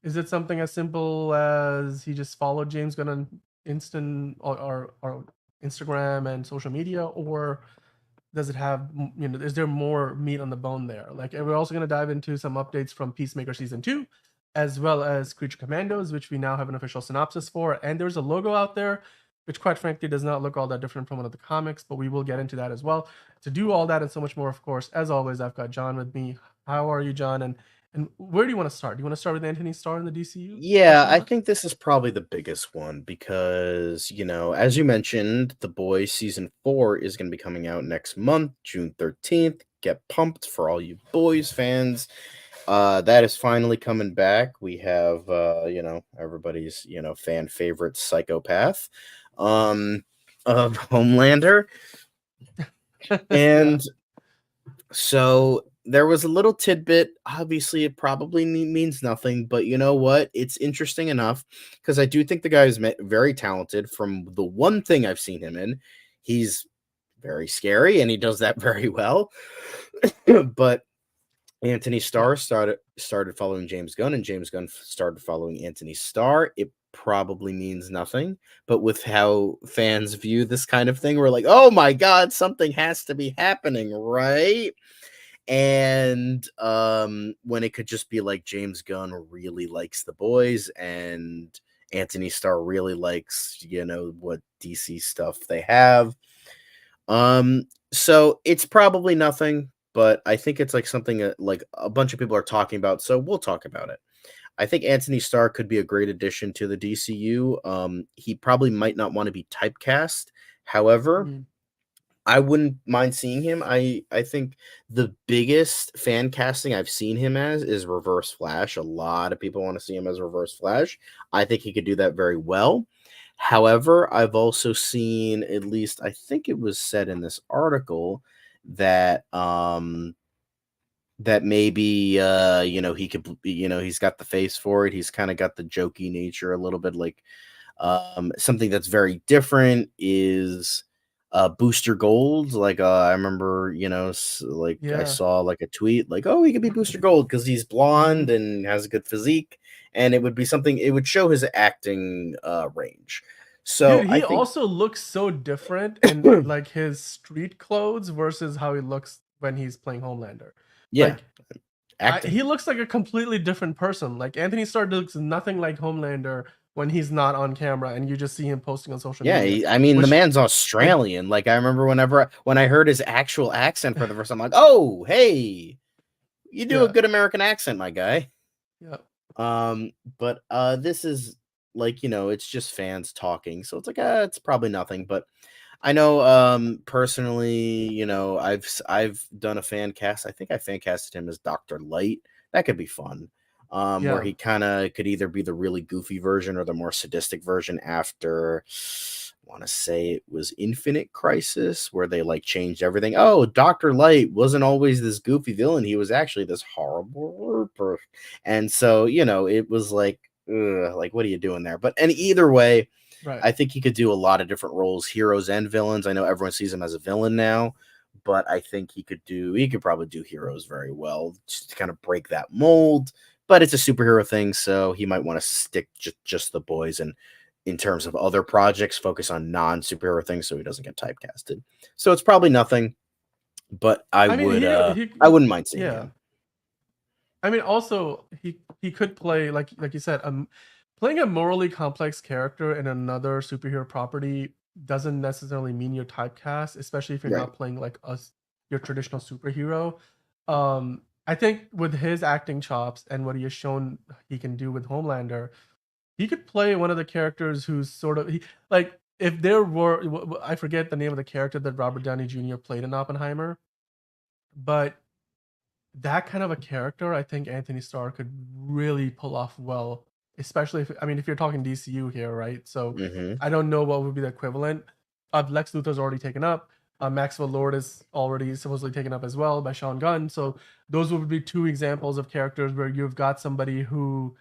Is it something as simple as he just followed James Gunn on or Instagram and social media, or does it have, is there more meat on the bone there? Like, we're also going to dive into some updates from Peacemaker Season 2, as well as Creature Commandos, which we now have an official synopsis for. And there's a logo out there, which quite frankly does not look all that different from one of the comics, but we will get into that as well. To do all that and so much more, of course, as always, I've got John with me. How are you, John? And where do you want to start? Do you want to start with Anthony Starr in the DCU? Yeah, I think this is probably the biggest one because, as you mentioned, The Boys Season 4 is going to be coming out next month, June 13th. Get pumped for all you Boys fans. That is finally coming back. We have, everybody's, fan favorite psychopath of Homelander. And so there was a little tidbit. Obviously, it probably means nothing, but you know what? It's interesting enough because I do think the guy is very talented. From the one thing I've seen him in, he's very scary and he does that very well. But Anthony Starr started following James Gunn, and James Gunn started following Anthony Starr. It probably means nothing. But with how fans view this kind of thing, we're like, oh my god, something has to be happening, right? And when it could just be like James Gunn really likes the boys and Anthony Starr really likes, you know, what DC stuff they have. So it's probably nothing, but I think it's like something that like a bunch of people are talking about, so we'll talk about it. I think Anthony Starr could be a great addition to the DCU. He probably might not want to be typecast. However, I wouldn't mind seeing him. I think the biggest fan casting I've seen him as is Reverse Flash. A lot of people want to see him as Reverse Flash. I think he could do that very well. However, I've also seen, at least I think it was said in this article, that that maybe you know, he could, you know, he's got the face for it. He's kind of got the jokey nature a little bit. Like something that's very different is Booster Gold. Like I remember, you know, I saw like a tweet like, oh, he could be Booster Gold because he's blonde and has a good physique, and it would be something, it would show his acting range. So dude, he also looks so different in like his street clothes versus how he looks when he's playing Homelander. Yeah, like, he looks like a completely different person. Like Anthony Starr looks nothing like Homelander when he's not on camera, and you just see him posting on social media. Yeah, I mean, the man's Australian. Like I remember when I heard his actual accent for the first time, I'm like, oh, hey, you do a good American accent, my guy. Yeah. But this is like, you know, it's just fans talking, so it's like it's probably nothing. But I know personally, you know, I've done a fan cast. I think I fan casted him as Dr. Light. That could be fun. Where he kind of could either be the really goofy version or the more sadistic version after, I want to say it was Infinite Crisis, where they like changed everything. Oh, Dr. Light wasn't always this goofy villain. He was actually this horrible person. And so, you know, it was like, like, what are you doing there? But, and either way, I think he could do a lot of different roles, heroes and villains. I know everyone sees him as a villain now, but I think he could probably do heroes very well, just to kind of break that mold. But it's a superhero thing, so he might want to stick just the boys, and in terms of other projects, focus on non-superhero things so he doesn't get typecasted. So it's probably nothing, but I wouldn't mind seeing him. I mean, also he could play like you said, playing a morally complex character in another superhero property doesn't necessarily mean you're typecast, especially if you're not playing like your traditional superhero. I think with his acting chops and what he has shown he can do with Homelander, he could play one of the characters who's sort of like, if there were, I forget the name of the character that Robert Downey Jr. played in Oppenheimer, but that kind of a character, I think Anthony Starr could really pull off well, especially if you're talking DCU here, right? So I don't know what would be the equivalent. Lex Luthor's already taken up. Maxwell Lord is already supposedly taken up as well by Sean Gunn. So those would be two examples of characters where you've got somebody who,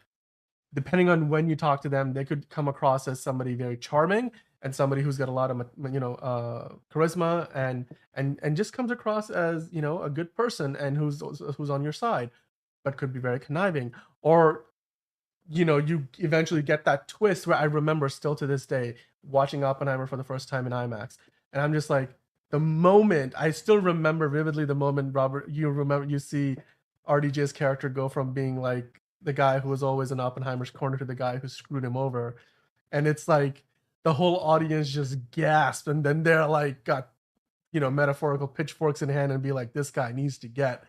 depending on when you talk to them, they could come across as somebody very charming and somebody who's got a lot of, you know, charisma and just comes across as, you know, a good person and who's on your side, but could be very conniving. Or, you know, you eventually get that twist where I remember still to this day watching Oppenheimer for the first time in IMAX, and I'm just like, the moment, I still remember vividly the moment, Robert, you see RDJ's character go from being like the guy who was always in Oppenheimer's corner to the guy who screwed him over. And it's like the whole audience just gasped, and then they're like got, you know, metaphorical pitchforks in hand and be like, this guy needs to get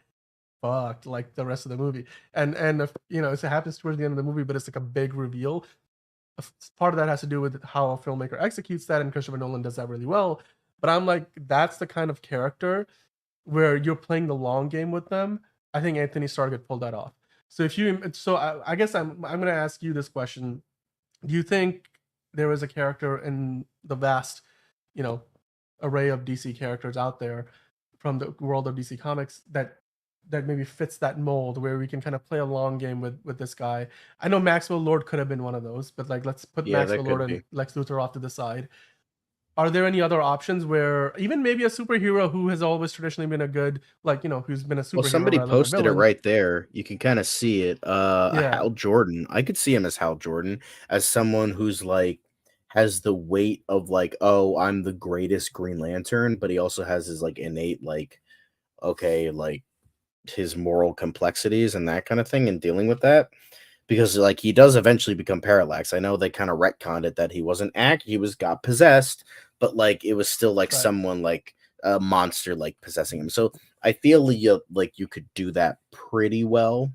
fucked like the rest of the movie. And if, you know, it happens towards the end of the movie, but it's like a big reveal. Part of that has to do with how a filmmaker executes that, and Christopher Nolan does that really well. But I'm like, that's the kind of character where you're playing the long game with them. I think Anthony Starr could pull that off. So I guess I'm going to ask you this question. Do you think there is a character in the vast, you know, array of DC characters out there from the world of DC Comics that maybe fits that mold, where we can kind of play a long game with this guy? I know Maxwell Lord could have been one of those, but like, let's put Maxwell Lord and Lex Luthor off to the side. are there any other options where even maybe a superhero who has always traditionally been a good, like, who's been a superhero somebody rather than a posted it villain? right there. You can kind of see it. Hal Jordan. I could see him as Hal Jordan, as someone who's like has the weight of like, oh, I'm the greatest Green Lantern, but he also has his like innate like, okay, like his moral complexities and that kind of thing, and dealing with that. Because like he does eventually become Parallax. I know they kind of retconned it that he wasn't got possessed, but like it was still like someone like a monster like possessing him. So I feel like you could do that pretty well.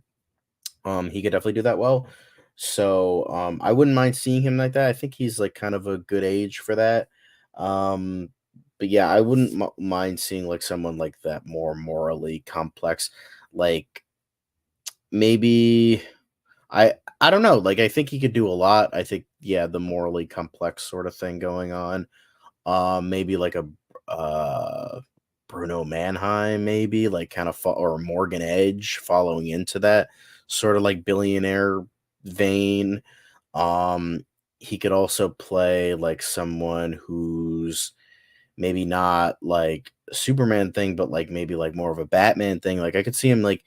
He could definitely do that well. So I wouldn't mind seeing him like that. I think he's like kind of a good age for that. But yeah, I wouldn't mind seeing like someone like that more morally complex, like maybe I don't know. Like I think he could do a lot. I think the morally complex sort of thing going on. Maybe like a Bruno Mannheim, maybe like kind of or Morgan Edge following into that sort of like billionaire vein. He could also play like someone who's maybe not like a Superman thing, but like maybe like more of a Batman thing. Like I could see him like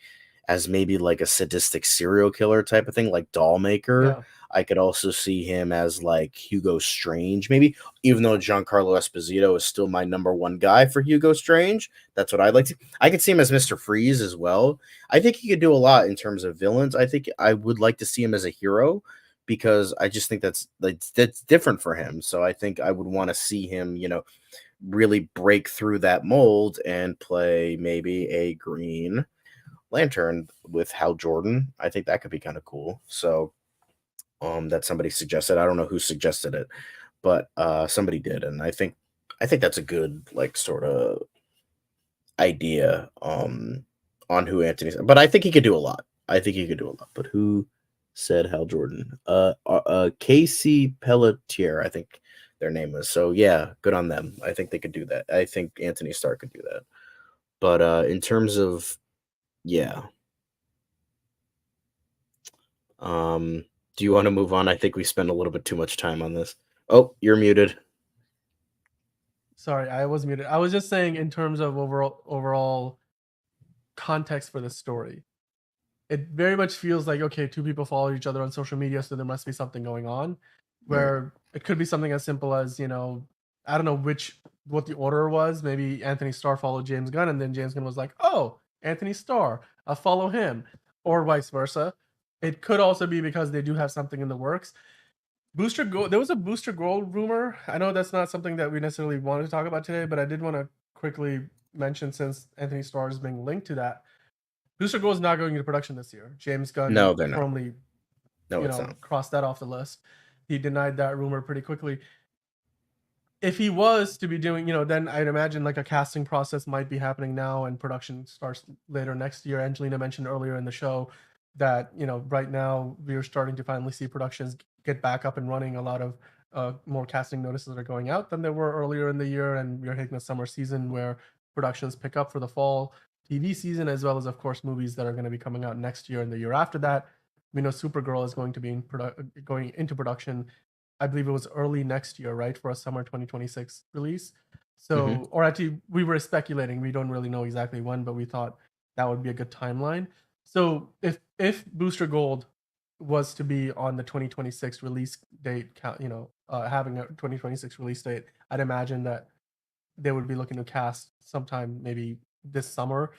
as maybe like a sadistic serial killer type of thing, like Dollmaker. Yeah. I could also see him as like Hugo Strange, maybe, even though Giancarlo Esposito is still my number one guy for Hugo Strange. That's what I'd like to. I could see him as Mr. Freeze as well. I think he could do a lot in terms of villains. I think I would like to see him as a hero because I just think that's different for him. So I think I would want to see him, really break through that mold and play maybe a Green Lantern with Hal Jordan. I think that could be kind of cool. So that somebody suggested. I don't know who suggested it, but somebody did, and I think that's a good like sort of idea on who Anthony's. But I think he could do a lot. But who said Hal Jordan? Casey Pelletier, I think their name was. So yeah, good on them. I think they could do that. I think Anthony Starr could do that. But in terms of do you want to move on? I think we spend a little bit too much time on this. Oh, you're muted. Sorry, I was muted. I was just saying in terms of overall context for the story. It very much feels like, okay, two people follow each other on social media, so there must be something going on. Where it could be something as simple as, I don't know what the order was. Maybe Anthony Starr followed James Gunn, and then James Gunn was like, oh, Anthony Starr, I'll follow him, or vice versa. It could also be because they do have something in the works. There was a Booster Gold rumor. I know that's not something that we necessarily wanted to talk about today, but I did want to quickly mention, since Anthony Starr is being linked to that, Booster Gold is not going into production this year. James Gunn firmly crossed that off the list. He denied that rumor pretty quickly. If he was to be doing, then I'd imagine like a casting process might be happening now and production starts later next year. Angelina mentioned earlier in the show that, right now we're starting to finally see productions get back up and running. A lot of more casting notices are going out than there were earlier in the year, and we're hitting a summer season where productions pick up for the fall TV season, as well as, of course, movies that are going to be coming out next year and the year after that. We know Supergirl is going to be going into production. I believe it was early next year, right, for a summer 2026 release. So, or actually, we were speculating. We don't really know exactly when, but we thought that would be a good timeline. So, if Booster Gold was to be on the 2026 release date, having a 2026 release date, I'd imagine that they would be looking to cast sometime maybe this summer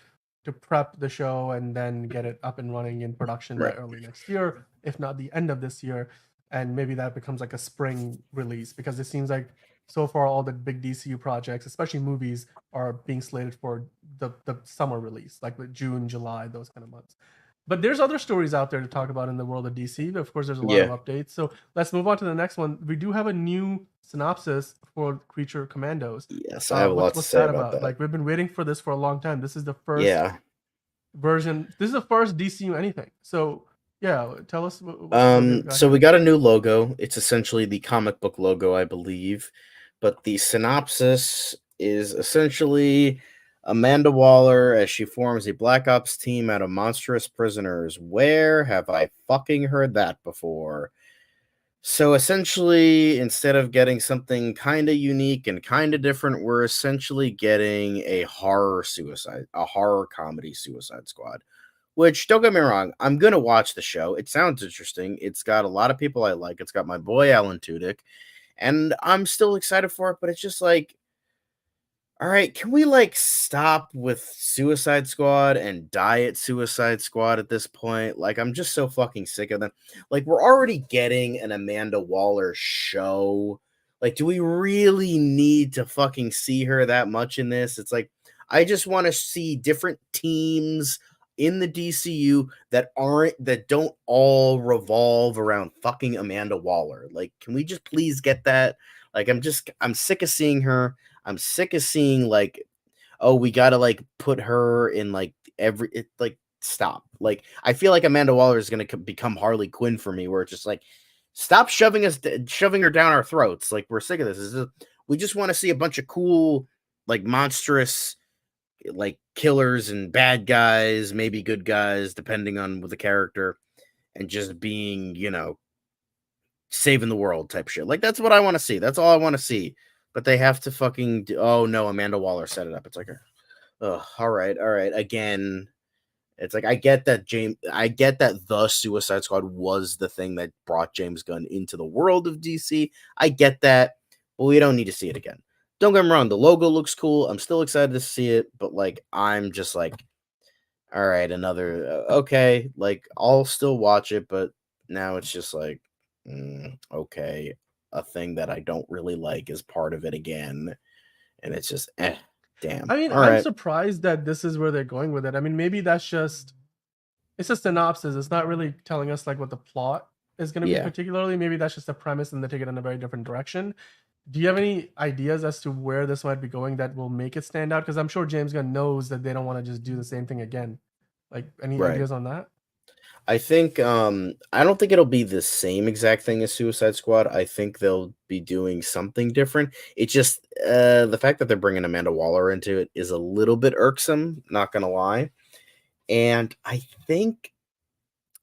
to prep the show and then get it up and running in production by early next year, if not the end of this year. And maybe that becomes like a spring release, because it seems like so far all the big DCU projects, especially movies, are being slated for the summer release, like June, July, those kind of months. But there's other stories out there to talk about in the world of DC. Of course, there's a lot of updates. So let's move on to the next one. We do have a new synopsis for Creature Commandos. Yes, I have a lot to say about that. Like, we've been waiting for this for a long time. This is the first version. This is the first DCU anything. So yeah, tell us. So we got a new logo. It's essentially the comic book logo, I believe. But the synopsis is essentially Amanda Waller as she forms a Black Ops team out of monstrous prisoners. Where have I fucking heard that before? So essentially, instead of getting something kind of unique and kind of different, we're essentially getting a horror comedy Suicide Squad. Which, don't get me wrong, I'm gonna watch the show. It sounds interesting. It's got a lot of people I like. It's got my boy Alan Tudyk, and I'm still excited for it. But it's just like, all right, can we like stop with Suicide Squad and Diet Suicide Squad at this point? Like, I'm just so fucking sick of them. Like, we're already getting an Amanda Waller show. Like, do we really need to fucking see her that much in this? It's like, I just want to see different teams in the DCU that don't all revolve around fucking Amanda Waller. Like, can we just please get that? Like, I'm sick of seeing her. I'm sick of seeing like, oh, we gotta like put her in like stop. Like, I feel like Amanda Waller is gonna become Harley Quinn for me, where it's just like, stop shoving her down our throats. Like, we're sick of this. We just want to see a bunch of cool, like monstrous, like killers and bad guys, maybe good guys, depending on the character, and just being, saving the world type shit. Like, that's what I want to see. That's all I want to see. But they have to fucking oh no, Amanda Waller set it up. It's like, oh, all right. Again, it's like, I get that the Suicide Squad was the thing that brought James Gunn into the world of DC. I get that, but we don't need to see it again. Don't get me wrong, the logo looks cool. I'm still excited to see it, but like, I'm just like, all right, another okay, like, I'll still watch it, but now it's just like, okay, a thing that I don't really like is part of it again, and it's just damn. I mean, all I'm right. surprised that this is where they're going with it. I mean, maybe that's just it's a synopsis. It's not really telling us like what the plot is going to be particularly. Maybe that's just a premise and they take it in a very different direction. Do you have any ideas as to where this might be going that will make it stand out? Because I'm sure James Gunn knows that they don't want to just do the same thing again. Like, any ideas on that? I think I don't think it'll be the same exact thing as Suicide Squad. I think they'll be doing something different. It's just the fact that they're bringing Amanda Waller into it is a little bit irksome, not gonna lie. And I think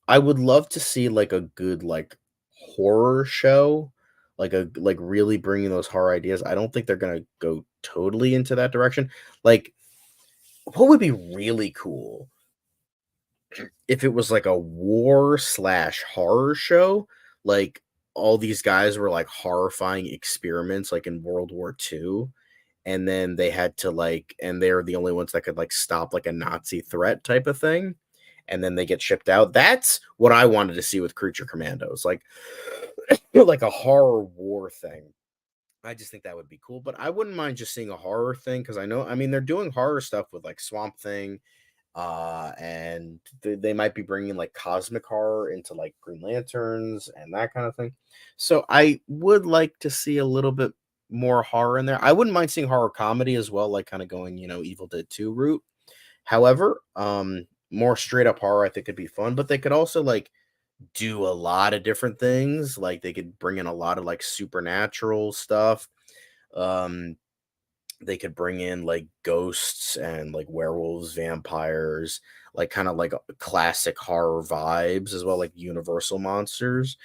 I would love to see like a good like horror show, like really bringing those horror ideas. I don't think they're gonna go totally into that direction. Like, what would be really cool if it was like a war/horror show, like all these guys were like horrifying experiments like in World War II, and then they had to like, and they're the only ones that could like stop like a Nazi threat type of thing, and then they get shipped out. That's what I wanted to see with Creature Commandos, like like a horror war thing. I just think that would be cool, but I wouldn't mind just seeing a horror thing, because I mean, they're doing horror stuff with like Swamp Thing, and they might be bringing like cosmic horror into like Green Lanterns and that kind of thing. So I would like to see a little bit more horror in there. I wouldn't mind seeing horror comedy as well, like kind of going, Evil Dead 2 route. However, more straight up horror I think could be fun, but they could also like do a lot of different things. Like, they could bring in a lot of like supernatural stuff. They could bring in like ghosts and like werewolves, vampires, like kind of like classic horror vibes as well, like Universal monsters,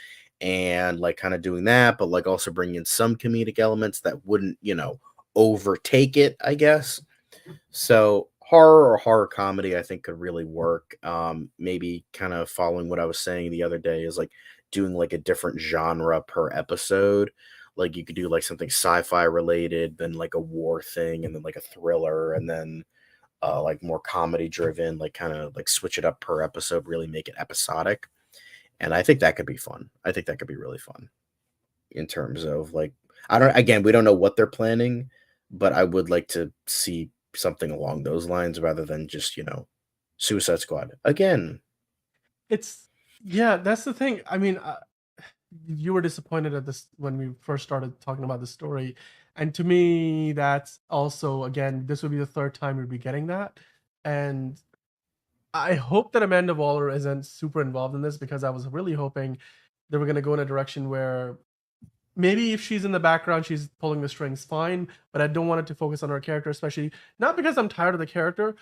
and like kind of doing that, but like also bring in some comedic elements that wouldn't, overtake it, I guess. So horror or horror comedy, I think, could really work. Maybe kind of following what I was saying the other day is like doing like a different genre per episode. Like, you could do like something sci-fi related, then like a war thing, and then like a thriller, and then like more comedy driven, like kind of like switch it up per episode, really make it episodic. And I think that could be fun. I think that could be really fun in terms of like, we don't know what they're planning, but I would like to see something along those lines rather than just, Suicide Squad again. That's the thing. I mean, you were disappointed at this when we first started talking about the story, and to me that's also, again, this would be the third time we'd be getting that. And I hope that Amanda Waller isn't super involved in this, because I was really hoping they were going to go in a direction where maybe if she's in the background, she's pulling the strings, fine, but I don't want it to focus on her character, especially not because I'm tired of the character.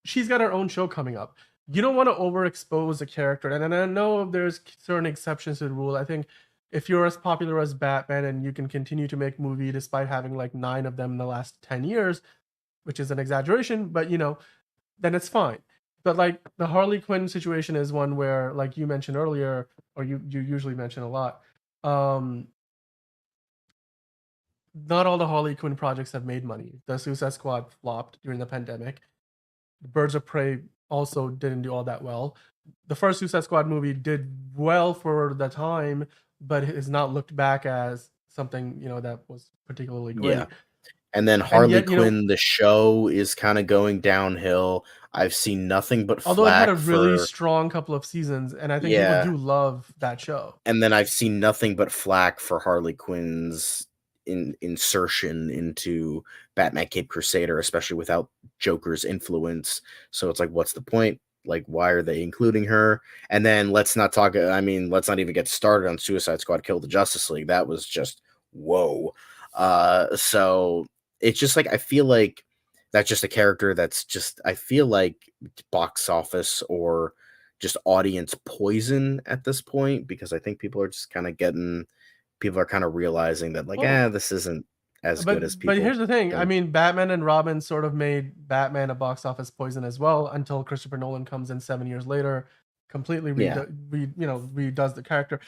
She's got her own show coming up. You don't want to overexpose a character. And I know there's certain exceptions to the rule. I think if you're as popular as Batman and you can continue to make movie despite having like 9 of them in the last 10 years, which is an exaggeration, but then it's fine. But like the Harley Quinn situation is one where, like you mentioned earlier, or you usually mention a lot, not all the Harley Quinn projects have made money. The Suicide Squad flopped during the pandemic. The Birds of Prey also didn't do all that well. The first Suicide Squad movie did well for the time, but is not looked back as something that was particularly great. Yeah. And then Harley Quinn, the show, is kind of going downhill. I've seen nothing but although it had a really strong couple of seasons, and I think people do love that show. And then I've seen nothing but flack for Harley Quinn's insertion into Batman Cape Crusader, especially without Joker's influence. So it's like, what's the point? Like, why are they including her? And then let's not even get started on Suicide Squad Kill the Justice League. That was just whoa. So it's just like, I feel like that's just a character that's just, I feel like box office or just audience poison at this point, because I think people are just kind of realizing that like, this isn't as good as people. But here's the thing. I mean, Batman and Robin sort of made Batman a box office poison as well, until Christopher Nolan comes in 7 years later, completely redoes the character.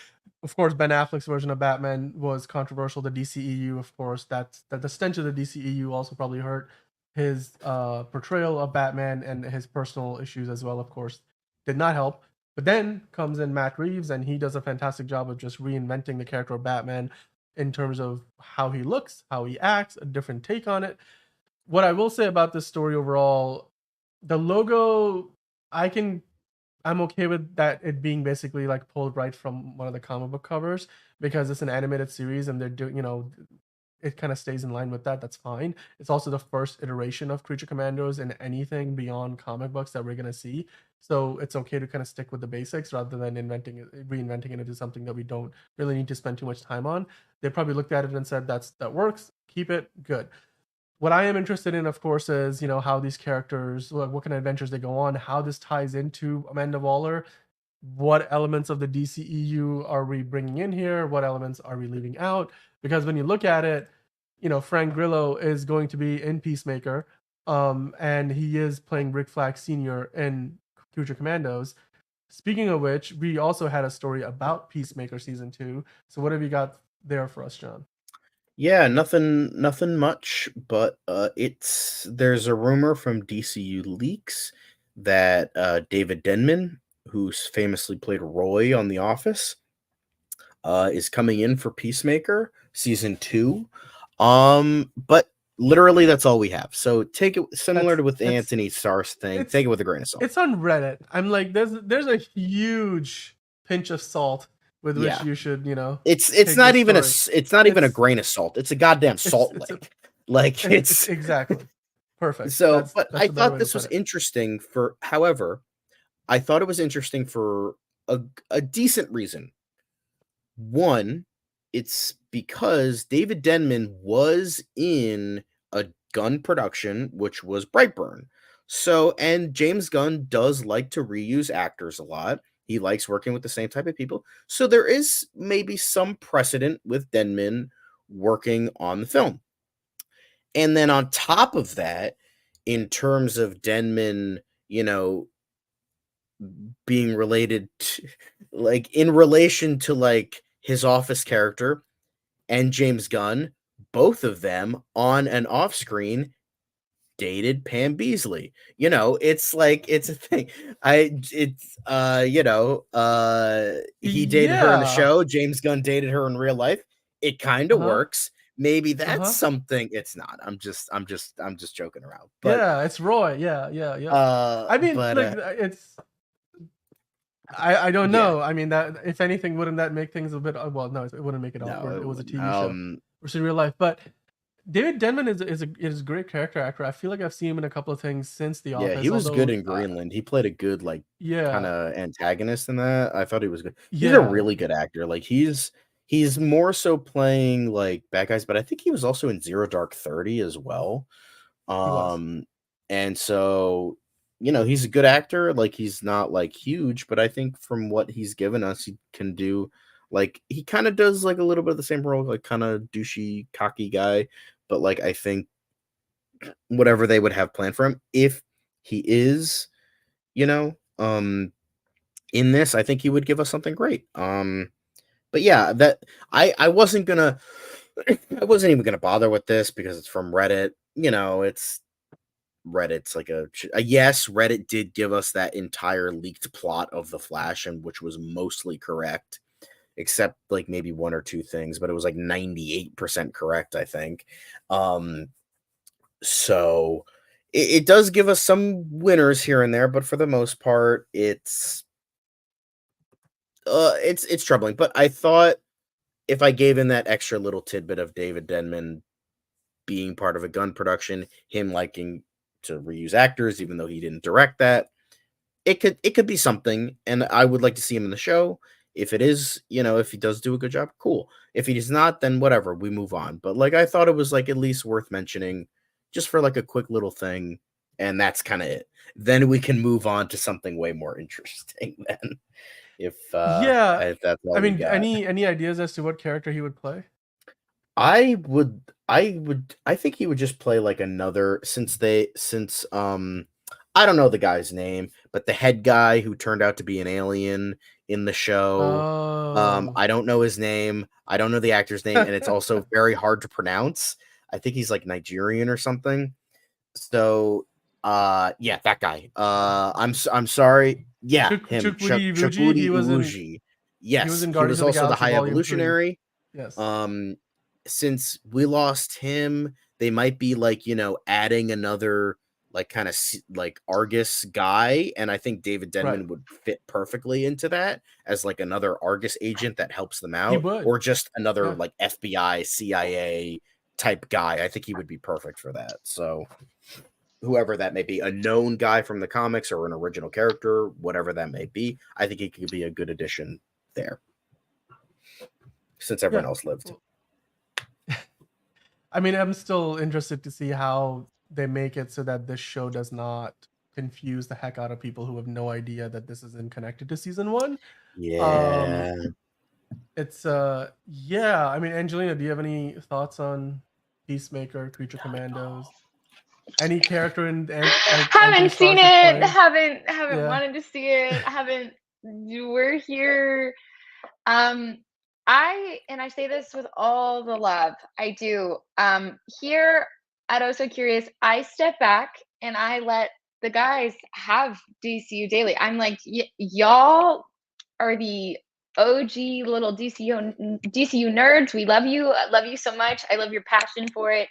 Of course, Ben Affleck's version of Batman was controversial. The DCEU, of course, that the stench of the DCEU also probably hurt his portrayal of Batman, and his personal issues as well, of course, did not help. But then comes in Matt Reeves, and he does a fantastic job of just reinventing the character of Batman in terms of how he looks, how he acts, a different take on it. What I will say about this story overall, the logo, I'm okay with that, it being basically like pulled right from one of the comic book covers, because it's an animated series and they're doing, it kind of stays in line with that. That's fine. It's also the first iteration of Creature Commandos and anything beyond comic books that we're going to see. So it's okay to kind of stick with the basics rather than reinventing it into something that we don't really need to spend too much time on. They probably looked at it and said, that works. Keep it. Good. What I am interested in, of course, is, how these characters, what kind of adventures they go on, how this ties into Amanda Waller. What elements of the DCEU are we bringing in here? What elements are we leaving out? Because when you look at it, Frank Grillo is going to be in Peacemaker, and he is playing Rick Flag Sr. in Creature Commandos. Speaking of which, we also had a story about Peacemaker season 2. So what have you got there for us, John? Yeah, nothing much, but there's a rumor from DCU Leaks that David Denman, who's famously played Roy on The Office, is coming in for Peacemaker season 2. But literally that's all we have. So take it similar to with the Anthony Starr's thing. Take it with a grain of salt. It's on Reddit. I'm like, there's a huge pinch of salt with which you should, It's not even a grain of salt. It's a goddamn salt lake. It's exactly perfect. So, but I thought this was interesting I thought it was interesting for a decent reason. One, it's because David Denman was in a Gunn production, which was Brightburn. So, and James Gunn does like to reuse actors a lot. He likes working with the same type of people. So there is maybe some precedent with Denman working on the film. And then on top of that, in terms of Denman, being related to, in relation to his Office character and James Gunn, both of them on and off screen dated Pam Beesly. It's a thing. He dated her in the show. James Gunn dated her in real life. It kind of works. Maybe that's something. It's not. I'm just joking around. But yeah, it's Roy. Yeah. I mean, it's. I don't know. I mean, that if anything, wouldn't that make things a bit? Well, no, it wouldn't make it awkward. It was a TV show versus real life. But David Denman is a great character actor. I feel like I've seen him in a couple of things since The Office. Yeah, he was good in Greenland. He played a good kind of antagonist in that. I thought he was good. He's a really good actor. He's more so playing bad guys, but I think he was also in Zero Dark 30 as well. And so he's a good actor. He's not huge, but I think from what he's given us, he can do Like, he kind of does like a little bit of the same role, like kind of douchey, cocky guy. But like, I think whatever they would have planned for him, if he is, you know, in this, I think he would give us something great. But yeah, that I wasn't gonna, I wasn't even gonna bother with this because it's from Reddit. You know, it's Reddit's like a yes. Reddit did give us that entire leaked plot of the Flash, and which was mostly correct, except like maybe one or two things, but it was like 98% correct, I think. So it does give us some winners here and there, but for the most part, it's troubling. But I thought if I gave in that extra little tidbit of David Denman being part of a Gunn production, him liking to reuse actors, even though he didn't direct that, it could be something, and I would like to see him in the show. If it is, you know, if he does do a good job, cool. If he does not, then whatever, we move on. But like, I thought it was like at least worth mentioning, just for like a quick little thing, and that's kind of it. Then we can move on to something way more interesting. Then, if that's all I mean, we got. any ideas as to what character he would play? I think he would just play like another, since I don't know the guy's name, but the head guy who turned out to be an alien in the show. I don't know his name. I don't know the actor's name, and it's also very hard to pronounce. I think he's like Nigerian or something. So, yeah, that guy. I'm sorry. Yeah, him. Chukwudi Uwuji. Yes, he was also the High Volume 3. Evolutionary. Yes. Since we lost him, they might be like, you know, adding another like kind of like Argus guy, and I think David Denman would fit perfectly into that as like another Argus agent that helps them out, or just another like FBI, CIA type guy. I think he would be perfect for that. So whoever that may be, a known guy from the comics or an original character, whatever that may be, I think he could be a good addition there, since everyone else lived. I mean, I'm still interested to see how they make it so that this show does not confuse the heck out of people who have no idea that this isn't connected to season 1. Yeah. It's yeah. I mean, Angelina, do you have any thoughts on Peacemaker, Creature Commandos? Any character in haven't seen it, haven't wanted to see it, we're here. I say this with all the love I do. Here at Oh So Curious, I step back and I let the guys have DCU Daily. I'm like, y'all are the OG little DCU nerds. We love you. I love you so much. I love your passion for it.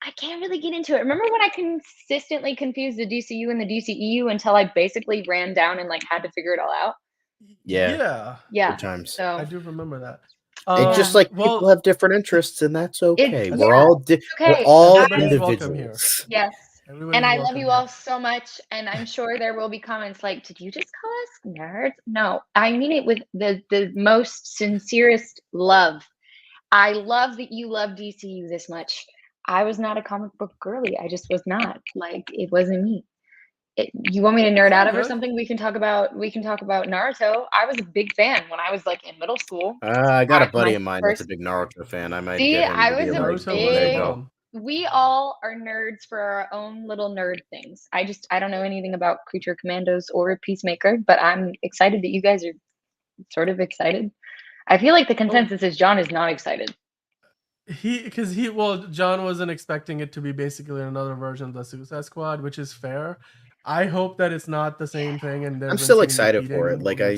I can't really get into it. Remember when I consistently confused the DCU and the DCEU until I basically ran down and like had to figure it all out? Yeah. Good times. So I do remember that. It's just like people have different interests, and that's okay. We're all individuals. Yes. And I love you all so much. And I'm sure there will be comments like, did you just call us nerds? No, I mean it with the most sincerest love. I love that you love DCU this much. I was not a comic book girly. I just was not. Like, it wasn't me. You want me to nerd out over something? We can talk about Naruto. I was a big fan when I was like in middle school. I got a buddy of mine that's a big Naruto fan. I might get him to be Naruto. We all are nerds for our own little nerd things. I don't know anything about Creature Commandos or Peacemaker, but I'm excited that you guys are sort of excited. I feel like the consensus is John is not excited. John wasn't expecting it to be basically another version of the Suicide Squad, which is fair. I hope that it's not the same thing, and I'm still excited for it. Like I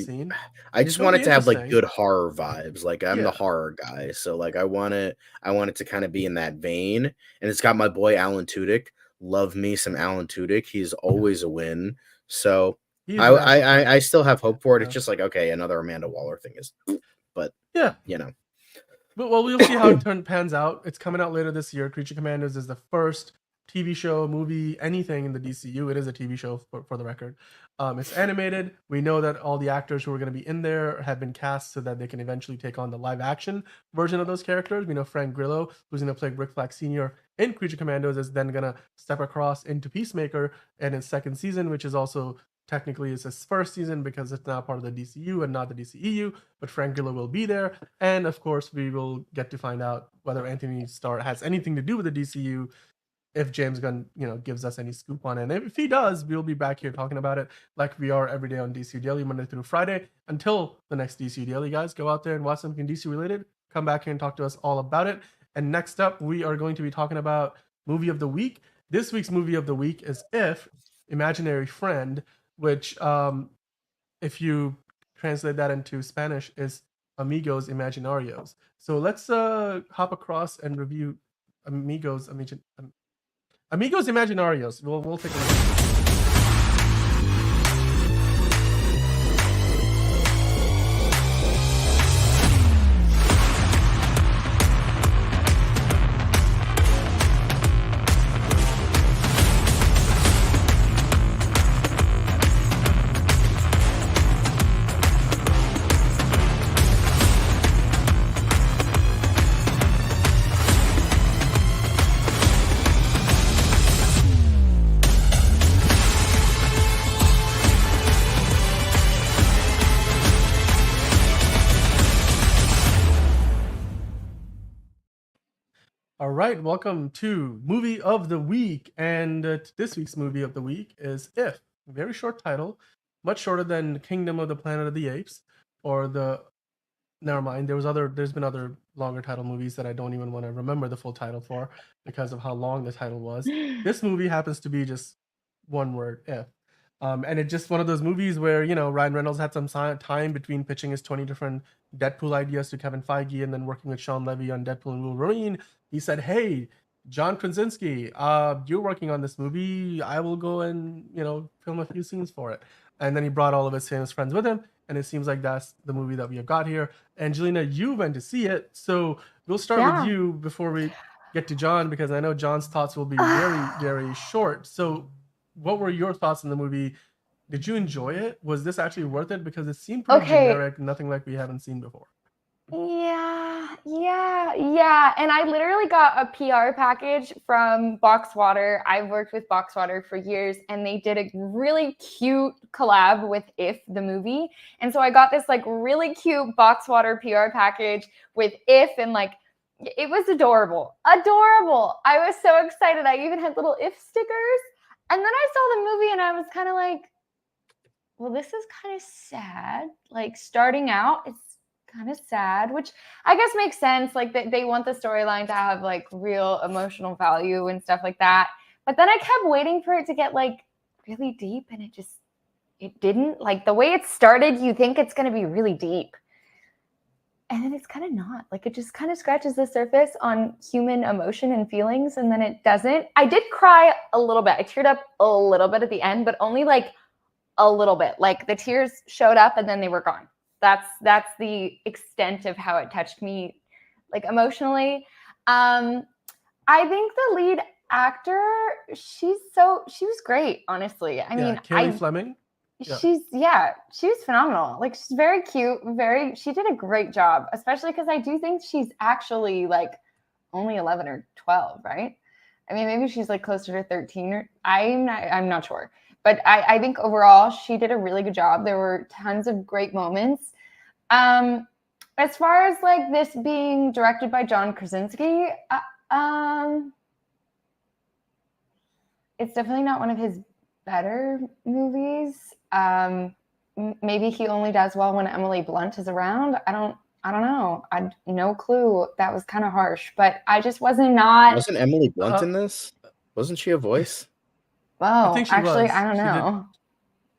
just want it to have like good horror vibes. Like I'm the horror guy, so like I want it to kind of be in that vein. And it's got my boy Alan Tudyk. Love me some Alan Tudyk. He's always a win. So I still have hope for it. It's just like, okay, another Amanda Waller thing is, but you know. But we'll see how it pans out. It's coming out later this year. Creature Commandos is the first TV show, movie, anything in the DCU. It is a TV show for the record. It's animated. We know that all the actors who are going to be in there have been cast so that they can eventually take on the live action version of those characters. We know Frank Grillo, who's going to play Rick Flag Sr. in Creature Commandos, is then going to step across into Peacemaker in his second season, which is also technically it's his first season because it's now part of the DCU and not the DCEU, but Frank Grillo will be there. And of course, we will get to find out whether Anthony Starr has anything to do with the DCU, if James Gunn, gives us any scoop on it. And if he does, we'll be back here talking about it like we are every day on DC Daily, Monday through Friday. Until the next DC Daily, guys, go out there and watch something DC related. Come back here and talk to us all about it. And next up, we are going to be talking about movie of the week. This week's movie of the week is If, Imaginary Friend, which, if you translate that into Spanish, is Amigos Imaginarios. So let's hop across and review Amigos Imaginarios. We'll take a look. All right, welcome to Movie of the Week, and this week's Movie of the Week is If. A very short title, much shorter than Kingdom of the Planet of the Apes, or never mind, there's been other longer title movies that I don't even want to remember the full title for because of how long the title was. This movie happens to be just one word, If. And it's just one of those movies where, Ryan Reynolds had some time between pitching his 20 different Deadpool ideas to Kevin Feige and then working with Sean Levy on Deadpool and Wolverine. He said, hey, John Krasinski, you're working on this movie. I will go and, film a few scenes for it. And then he brought all of his famous friends with him. And it seems like that's the movie that we have got here. Angelina, you went to see it. So we'll start with you before we get to John, because I know John's thoughts will be very, very short. So what were your thoughts on the movie? Did you enjoy it? Was this actually worth it? Because it seemed pretty generic, nothing like we haven't seen before. Yeah. And I literally got a PR package from Boxwater. I've worked with Boxwater for years, and they did a really cute collab with If, the movie. And so I got this like really cute Boxwater PR package with If, and like, it was adorable. I was so excited. I even had little If stickers. And then I saw the movie and I was kind of like, well, this is kind of sad. Like, starting out, it's kind of sad, which I guess makes sense. Like, they want the storyline to have like real emotional value and stuff like that. But then I kept waiting for it to get like really deep, and it didn't. Like, the way it started, you think it's going to be really deep. And then it's kind of not. Like, it just kind of scratches the surface on human emotion and feelings, and then it doesn't. I did cry a little bit. I teared up a little bit at the end, but only like a little bit. Like, the tears showed up and then they were gone. That's the extent of how it touched me, like, emotionally. I think the lead actor, she was great, honestly. I mean, Kaylee Fleming. She was phenomenal. Like, she's very cute, she did a great job, especially because I do think she's actually like only 11 or 12, right? I mean, maybe she's like closer to 13, or I'm not sure. But I think overall she did a really good job. There were tons of great moments. As far as like this being directed by John Krasinski, it's definitely not one of his better movies. Maybe he only does well when Emily Blunt is around. I don't know. I no clue. That was kind of harsh, but I just wasn't Emily Blunt in this? Wasn't she a voice? Well, I think actually, was. I don't know.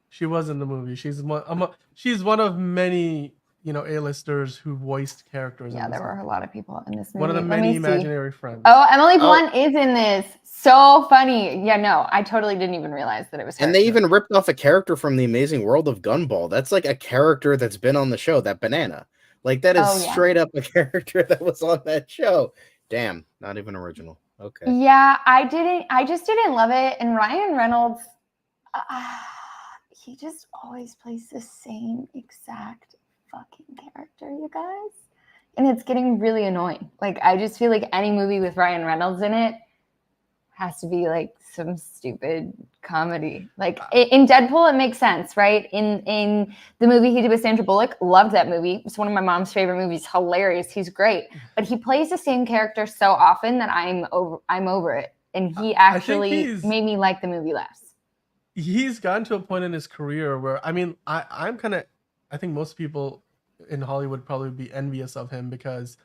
She was in the movie. She's one of many, A-listers who voiced characters. Yeah, there were a lot of people in this movie. One of the many imaginary friends. Oh, Emily Blunt is in this. So funny. Yeah, no, I totally didn't even realize that it was her. And they even ripped off a character from The Amazing World of Gumball. That's like a character that's been on the show, that banana. Like, that is straight up a character that was on that show. Damn, not even original. Okay. Yeah, I just didn't love it. And Ryan Reynolds, he just always plays the same exact fucking character, you guys. And it's getting really annoying. Like, I just feel like any movie with Ryan Reynolds in it, has to be like some stupid comedy. Like in Deadpool, it makes sense, right? In the movie he did with Sandra Bullock, loved that movie. It's one of my mom's favorite movies. Hilarious. He's great, but he plays the same character so often that I'm over it. And he actually made me like the movie less. He's gotten to a point in his career where, I mean, I think most people in Hollywood probably be envious of him because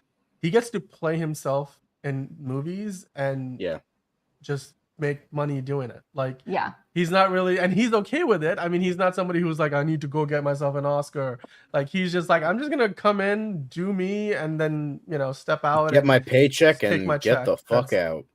he gets to play himself in movies and just make money doing it. Like, he's not really, and he's okay with it. I mean, he's not somebody who's like, I need to go get myself an Oscar. Like, he's just like, I'm just gonna come in, do me, and then, you know, step out, get my paycheck, and get the fuck out.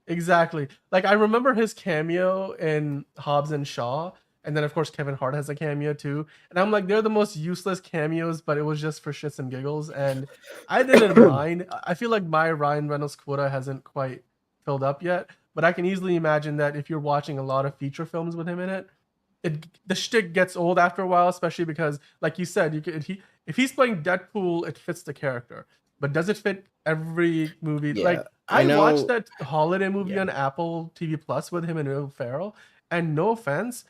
Exactly. Like, I remember his cameo in Hobbs and Shaw, and then of course Kevin Hart has a cameo too. And I'm like, they're the most useless cameos, but it was just for shits and giggles, and I didn't mind. I feel like my Ryan Reynolds quota hasn't quite filled up yet, but I can easily imagine that if you're watching a lot of feature films with him in it, the shtick gets old after a while, especially because, like you said, if he's playing Deadpool, it fits the character. But does it fit every movie? Yeah, like I watched that holiday movie on Apple TV Plus with him and Will Ferrell, and no offense,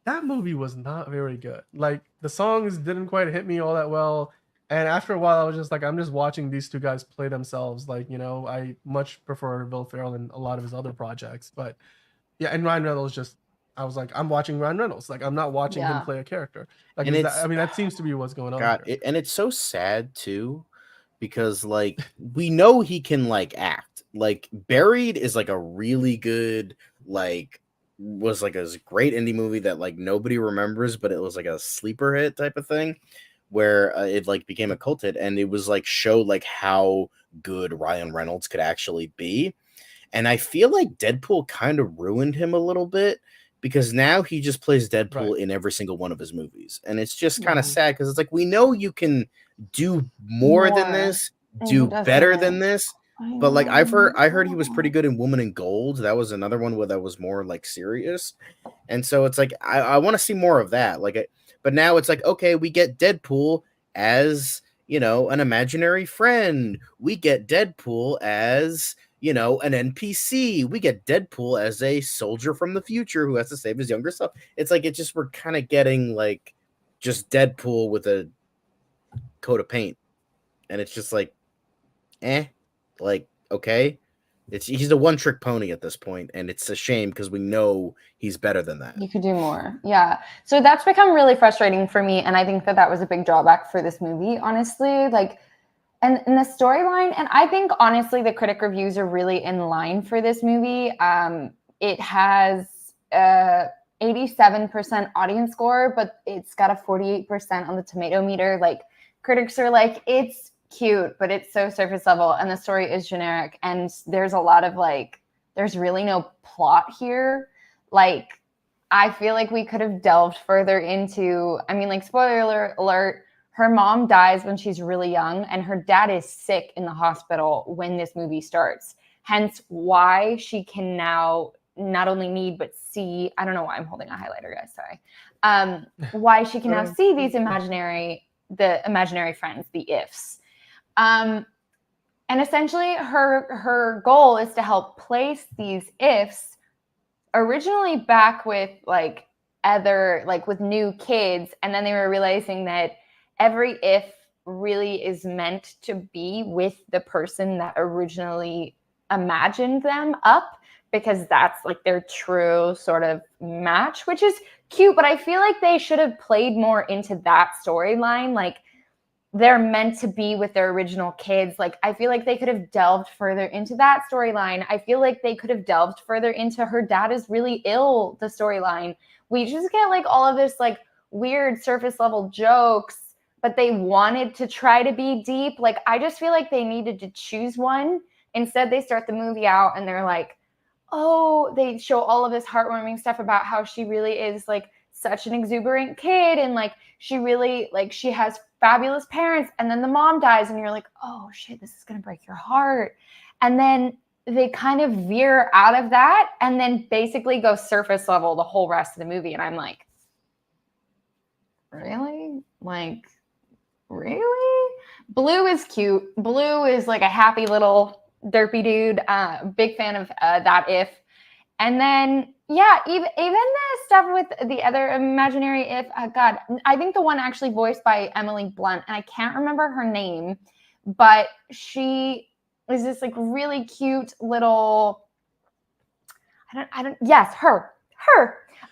that movie was not very good. Like, the songs didn't quite hit me all that well. And after a while, I was just like, I'm just watching these two guys play themselves. Like, you know, I much prefer Will Ferrell in a lot of his other projects. But yeah, and Ryan Reynolds I was like, I'm watching Ryan Reynolds. Like, I'm not watching him play a character. Like, and that seems to be what's going on. And it's so sad too, because like we know he can like act. Like, Buried is like a really good, like, was like a great indie movie that like nobody remembers, but it was like a sleeper hit type of thing, where it like became a cult hit, and it was like showed like how good Ryan Reynolds could actually be. And I feel like Deadpool kind of ruined him a little bit, because now he just plays Deadpool in every single one of his movies. And it's just kind of sad, because it's like, we know you can do more than this, do better than this. But like I heard he was pretty good in Woman in Gold. That was another one where that was more like serious. And so it's like, I want to see more of that. Like, but now it's like, okay, we get Deadpool as, you know, an imaginary friend. We get Deadpool as, you know, an NPC. We get Deadpool as a soldier from the future who has to save his younger self. It's like, we're kind of getting like just Deadpool with a coat of paint. And it's just like, like, okay. He's a one-trick pony at this point, and it's a shame because we know he's better than that. You could do more. Yeah. So that's become really frustrating for me, and I think that was a big drawback for this movie, honestly. Like, and the storyline, and I think honestly the critic reviews are really in line for this movie. It has 87% audience score, but it's got a 48% on the tomato meter. Like, critics are like, it's cute, but it's so surface level, and the story is generic, and there's a lot of like, there's really no plot here. Like, I feel like we could have delved further into, I mean, like, spoiler alert, her mom dies when she's really young, and her dad is sick in the hospital when this movie starts. Hence why she can now not only need but see, I don't know why I'm holding a highlighter, guys, sorry. Why she can now see these imaginary friends, the ifs. And essentially her goal is to help place these ifs originally back with like with new kids. And then they were realizing that every if really is meant to be with the person that originally imagined them up, because that's like their true sort of match, which is cute. But I feel like they should have played more into that storyline. Like, they're meant to be with their original kids. Like, I feel like they could have delved further into that storyline. I feel like they could have delved further into her dad is really ill, the storyline. We just get like all of this like weird surface level jokes, but they wanted to try to be deep. Like, I just feel like they needed to choose one. Instead, they start the movie out and they're like, oh, they show all of this heartwarming stuff about how she really is like such an exuberant kid, and like she really like she has fabulous parents, and then the mom dies and you're like, oh shit, this is gonna break your heart. And then they kind of veer out of that and then basically go surface level the whole rest of the movie. And I'm like, really? Like, really? Blue is cute. Blue is like a happy little derpy dude. Big fan of that If. And then, yeah, even the stuff with the other imaginary If, God, I think the one actually voiced by Emily Blunt, and I can't remember her name, but she is this like really cute little, yes, her.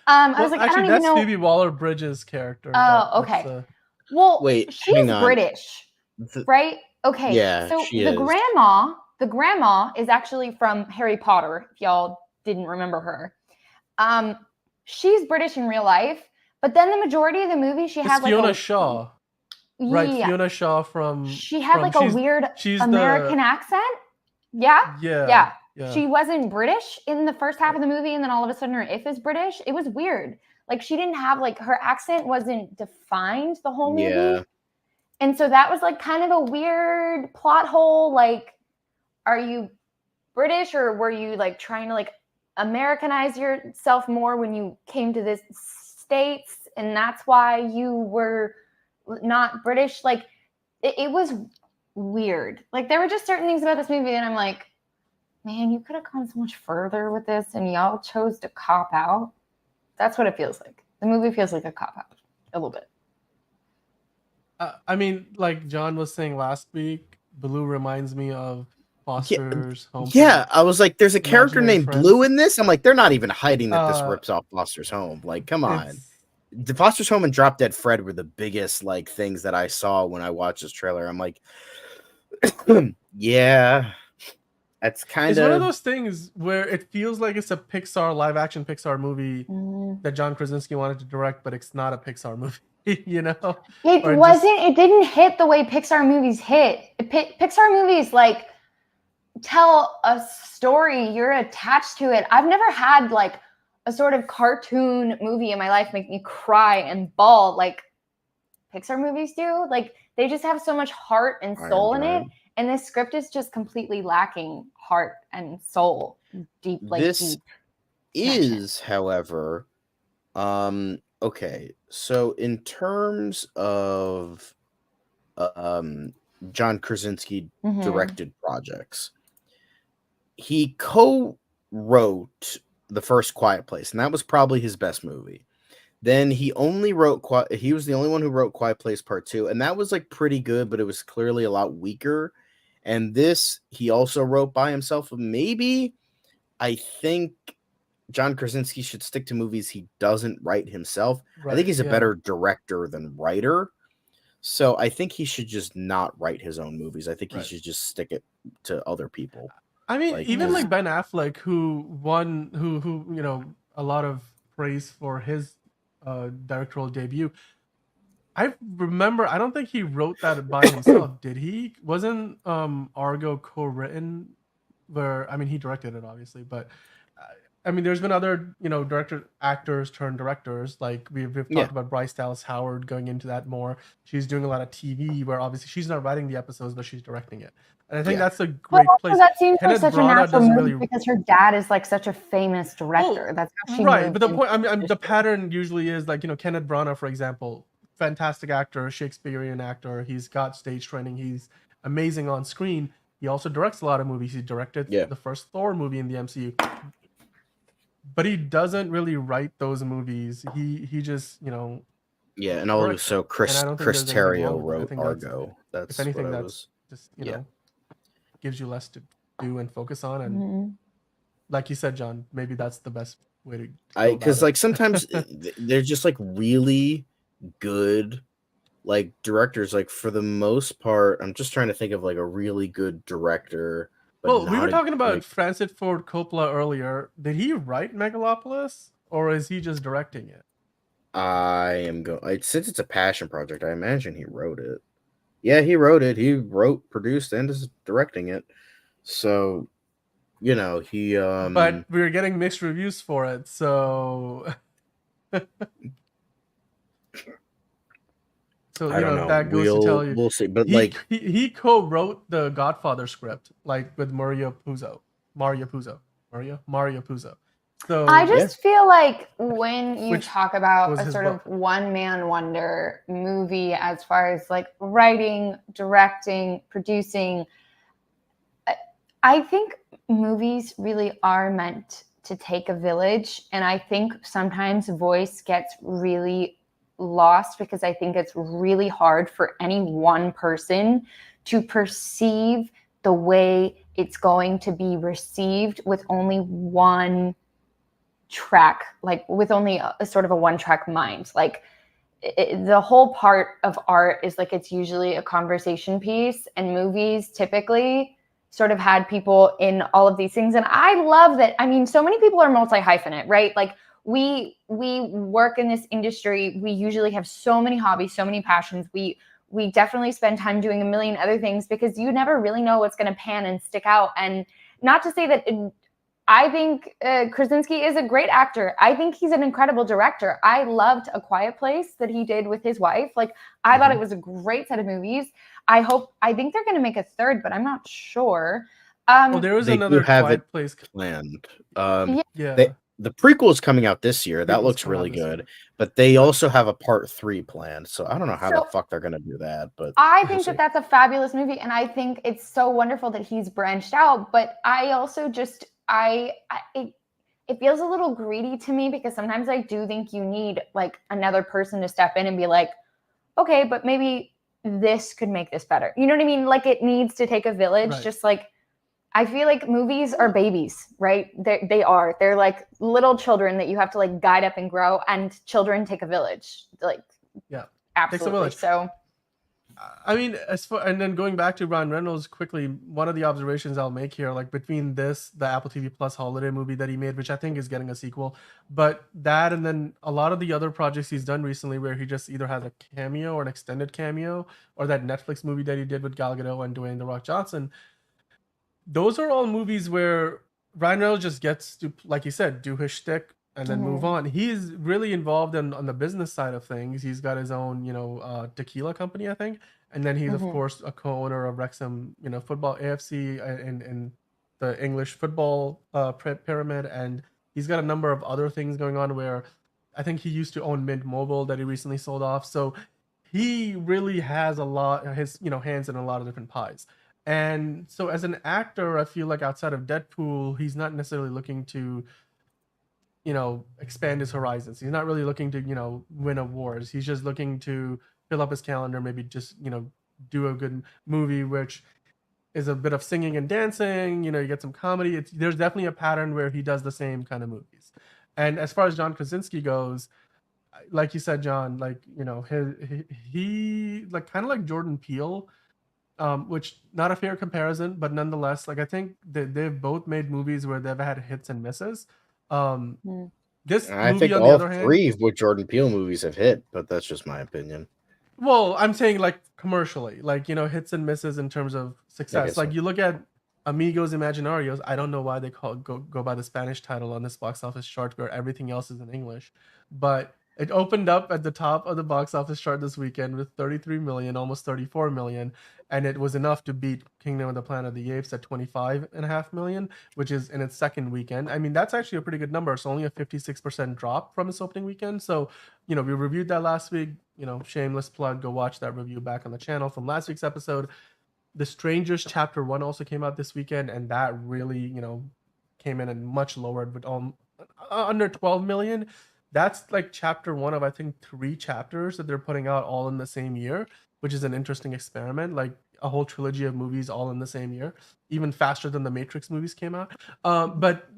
I was like, actually, I don't even know. That's Phoebe Waller-Bridge's character. Oh, okay. Well, wait, she's British, right? Okay. Yeah, so she the is. grandma is actually from Harry Potter, if y'all didn't remember her. She's British in real life, but then the majority of the movie she had like Fiona Shaw. Yeah. Right, Fiona Shaw from. She had like a weird American accent. Yeah. Yeah. She wasn't British in the first half of the movie, and then all of a sudden her If is British. It was weird. Like she didn't have like her accent wasn't defined the whole movie. Yeah. And so that was like kind of a weird plot hole. Like, are you British or were you like trying to like Americanize yourself more when you came to this States? And that's why you were not British. Like it was weird. Like there were just certain things about this movie that I'm like, man, you could have gone so much further with this and y'all chose to cop out. That's what it feels like. The movie feels like a cop out a little bit. I mean, like John was saying last week, Blue reminds me of Foster's Home. Yeah, I was like, there's a character named Blue in this. I'm like, they're not even hiding that this rips off Foster's Home. Like, come on. The Foster's Home and Drop Dead Fred were the biggest like things that I saw when I watched this trailer. I'm like, yeah, that's kind of one of those things where it feels like it's a live action Pixar movie that John Krasinski wanted to direct, but it's not a Pixar movie. You know, it didn't hit the way Pixar movies hit. Pixar movies like tell a story, you're attached to it. I've never had like a sort of cartoon movie in my life make me cry and bawl like Pixar movies do. Like they just have so much heart and soul in it, and this script is just completely lacking heart and soul. Deep. This is, however, okay, so in terms of John Krasinski directed projects, he co-wrote the first Quiet Place, and that was probably his best movie. Then he only wrote he was the only one who wrote Quiet Place Part 2, and that was like pretty good, but it was clearly a lot weaker. And this he also wrote by himself. Maybe I think John Krasinski should stick to movies he doesn't write himself. Right, I think he's a better director than writer. So I think he should just not write his own movies. I think he should just stick it to other people. I mean, even like Ben Affleck, who you know, a lot of praise for his directorial debut. I remember, I don't think he wrote that by himself. Did he? Wasn't Argo co-written? Where, I mean, he directed it obviously, but I mean, there's been other, you know, actors turned directors. Like we've talked about Bryce Dallas Howard going into that more. She's doing a lot of TV where obviously she's not writing the episodes, but she's directing it. And I think that's a great place. That seems like such a natural move because her dad is like such a famous director. That's how she right. But the point, I mean, the pattern usually is like, you know, Kenneth Branagh, for example, fantastic actor, Shakespearean actor. He's got stage training. He's amazing on screen. He also directs a lot of movies. He directed the first Thor movie in the MCU. But he doesn't really write those movies. He just, you know. Yeah, and also Chris Terrio wrote Argo. That's if anything, that's just, you know, gives you less to do and focus on. And like you said, John, maybe that's the best way to. Because like sometimes they're just like really good, like directors. Like for the most part, I'm just trying to think of like a really good director. Well, we were talking about Francis Ford Coppola earlier. Did he write Megalopolis, or is he just directing it? I am going. Since it's a passion project, I imagine he wrote it. Yeah, he wrote it. He wrote, produced, and is directing it. So, you know, he. But we were getting mixed reviews for it, so. So I don't know. That goes to tell you. We'll see. But he co-wrote the Godfather script, like with Mario Puzo. So I just feel like when you talk about a sort of one-man wonder movie, as far as like writing, directing, producing, I think movies really are meant to take a village, and I think sometimes voice gets really lost because I think it's really hard for any one person to perceive the way it's going to be received with only one track, like with only a sort of a one-track mind. Like the whole part of art is like it's usually a conversation piece, and movies typically sort of had people in all of these things. And I love that. I mean, so many people are multi-hyphenate, right? Like we work in this industry. We usually have so many hobbies, so many passions. We definitely spend time doing a million other things because you never really know what's going to pan and stick out. And not to say that I think Krasinski is a great actor. I think he's an incredible director. I loved A Quiet Place that he did with his wife. Like, I thought it was a great set of movies. I think they're going to make a third, but I'm not sure. Well, there was another Quiet Place planned. Yeah. The prequel is coming out this year. That looks really good. But they also have a part 3 planned. So I don't know how the fuck they're going to do that. But I think that that's a fabulous movie. And I think it's so wonderful that he's branched out. But I also just, it feels a little greedy to me because sometimes I do think you need like another person to step in and be like, okay, but maybe this could make this better. You know what I mean? Like it needs to take a village. Right. Just like, I feel like movies are babies, right? They're like little children that you have to like guide up and grow, and children take a village. Like, yeah, absolutely. Takes a village. So, I mean, and then going back to Ryan Reynolds quickly, one of the observations I'll make here, like between this, the Apple TV Plus holiday movie that he made, which I think is getting a sequel, but that, and then a lot of the other projects he's done recently where he just either has a cameo or an extended cameo, or that Netflix movie that he did with Gal Gadot and Dwayne "The Rock" Johnson. Those are all movies where Ryan Reynolds just gets to, like you said, do his shtick and then move on. He's really involved on the business side of things. He's got his own, tequila company, I think. And then he's, of course, a co-owner of Wrexham, football, AFC, in the English football pyramid. And he's got a number of other things going on where I think he used to own Mint Mobile that he recently sold off. So he really has a lot, his, hands in a lot of different pies. And so as an actor, I feel like outside of Deadpool, he's not necessarily looking to, expand his horizons. He's not really looking to, win awards. He's just looking to fill up his calendar, maybe just, do a good movie, which is a bit of singing and dancing, you get some comedy. There's definitely a pattern where he does the same kind of movies. And as far as John Krasinski goes, like you said, John, like, he like kind of like Jordan Peele, which not a fair comparison, but nonetheless, like I think that they've both made movies where they've had hits and misses. This I movie, think on all the other hand, 3 with Jordan Peele movies have hit, but that's just my opinion. Well, I'm saying like commercially, like hits and misses in terms of success. Like you look at Amigos Imaginarios. I don't know why they go by the Spanish title on this box office chart where everything else is in English, but it opened up at the top of the box office chart this weekend with 33 million, almost 34 million, and it was enough to beat Kingdom of the Planet of the Apes at 25.5 million, which is in its second weekend. I mean, that's actually a pretty good number. It's only a 56% drop from its opening weekend. So, we reviewed that last week. Shameless plug, go watch that review back on the channel from last week's episode. The Strangers Chapter 1 also came out this weekend, and that really, came in and much lower with under 12 million. That's like chapter 1 of, I think, 3 chapters that they're putting out all in the same year, which is an interesting experiment, like a whole trilogy of movies all in the same year, even faster than the Matrix movies came out. But,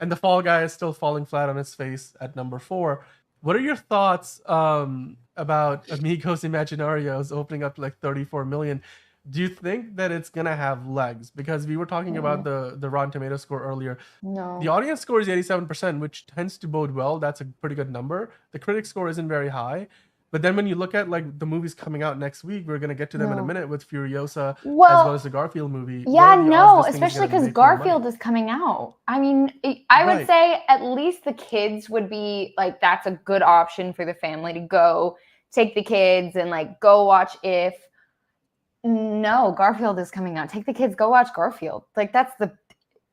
and The Fall Guy is still falling flat on its face at number 4. What are your thoughts about Amigos Imaginarios opening up to like 34 million? Do you think that it's going to have legs? Because we were talking about the Rotten Tomato score earlier. No. The audience score is 87%, which tends to bode well. That's a pretty good number. The critic score isn't very high. But then when you look at like the movies coming out next week, we're going to get to them in a minute with Furiosa, as well as the Garfield movie. Yeah, no, especially because Garfield is coming out. I mean, I would say at least the kids would be like, that's a good option for the family to go take the kids and like go watch If. No, Garfield is coming out. Take the kids, go watch Garfield. Like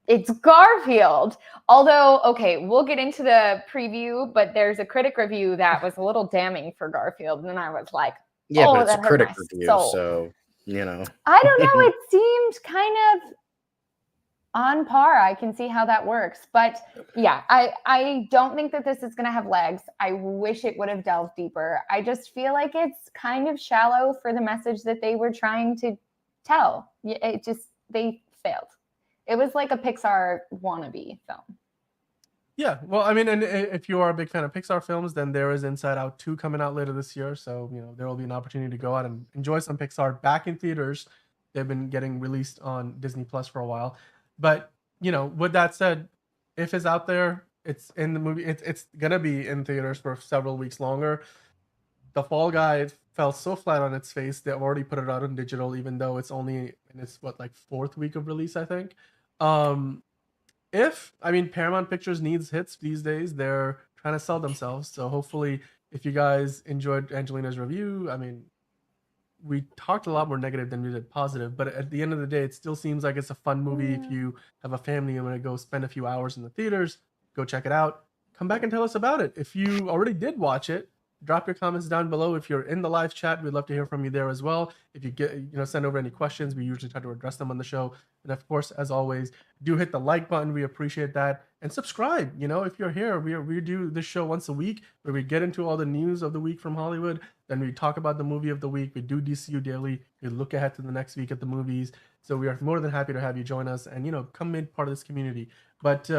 it's Garfield. Although, okay, we'll get into the preview, but there's a critic review that was a little damning for Garfield. And I was like, yeah, but it's a critic review, so, I don't know. It seemed kind of on par. I can see how that works. But yeah, I don't think that this is going to have legs. I wish it would have delved deeper. I just feel like it's kind of shallow for the message that they were trying to tell. They failed. It was like a Pixar wannabe film. Yeah, well, I mean, and if you are a big fan of Pixar films, then there is Inside Out 2 coming out later this year. So, there will be an opportunity to go out and enjoy some Pixar back in theaters. They've been getting released on Disney Plus for a while. But, with that said, if it's out there, it's in the movie, it's going to be in theaters for several weeks longer. The Fall Guy fell so flat on its face. They've already put it out on digital, even though it's only in its, fourth week of release, I think. Paramount Pictures needs hits these days. They're trying to sell themselves. So hopefully, if you guys enjoyed Angelina's review, we talked a lot more negative than we did positive. But at the end of the day, it still seems like it's a fun movie. If you have a family and want to go spend a few hours in the theaters, go check it out. Come back and tell us about it. If you already did watch it, drop your comments down below. If you're in the live chat, we'd love to hear from you there as well. If you send over any questions, we usually try to address them on the show. And of course, as always, do hit the like button. We appreciate that. And subscribe. If you're here, we do this show once a week where we get into all the news of the week from Hollywood. Then we talk about the movie of the week. We do DCU Daily. We look ahead to the next week at the movies. So we are more than happy to have you join us and, come in part of this community. But,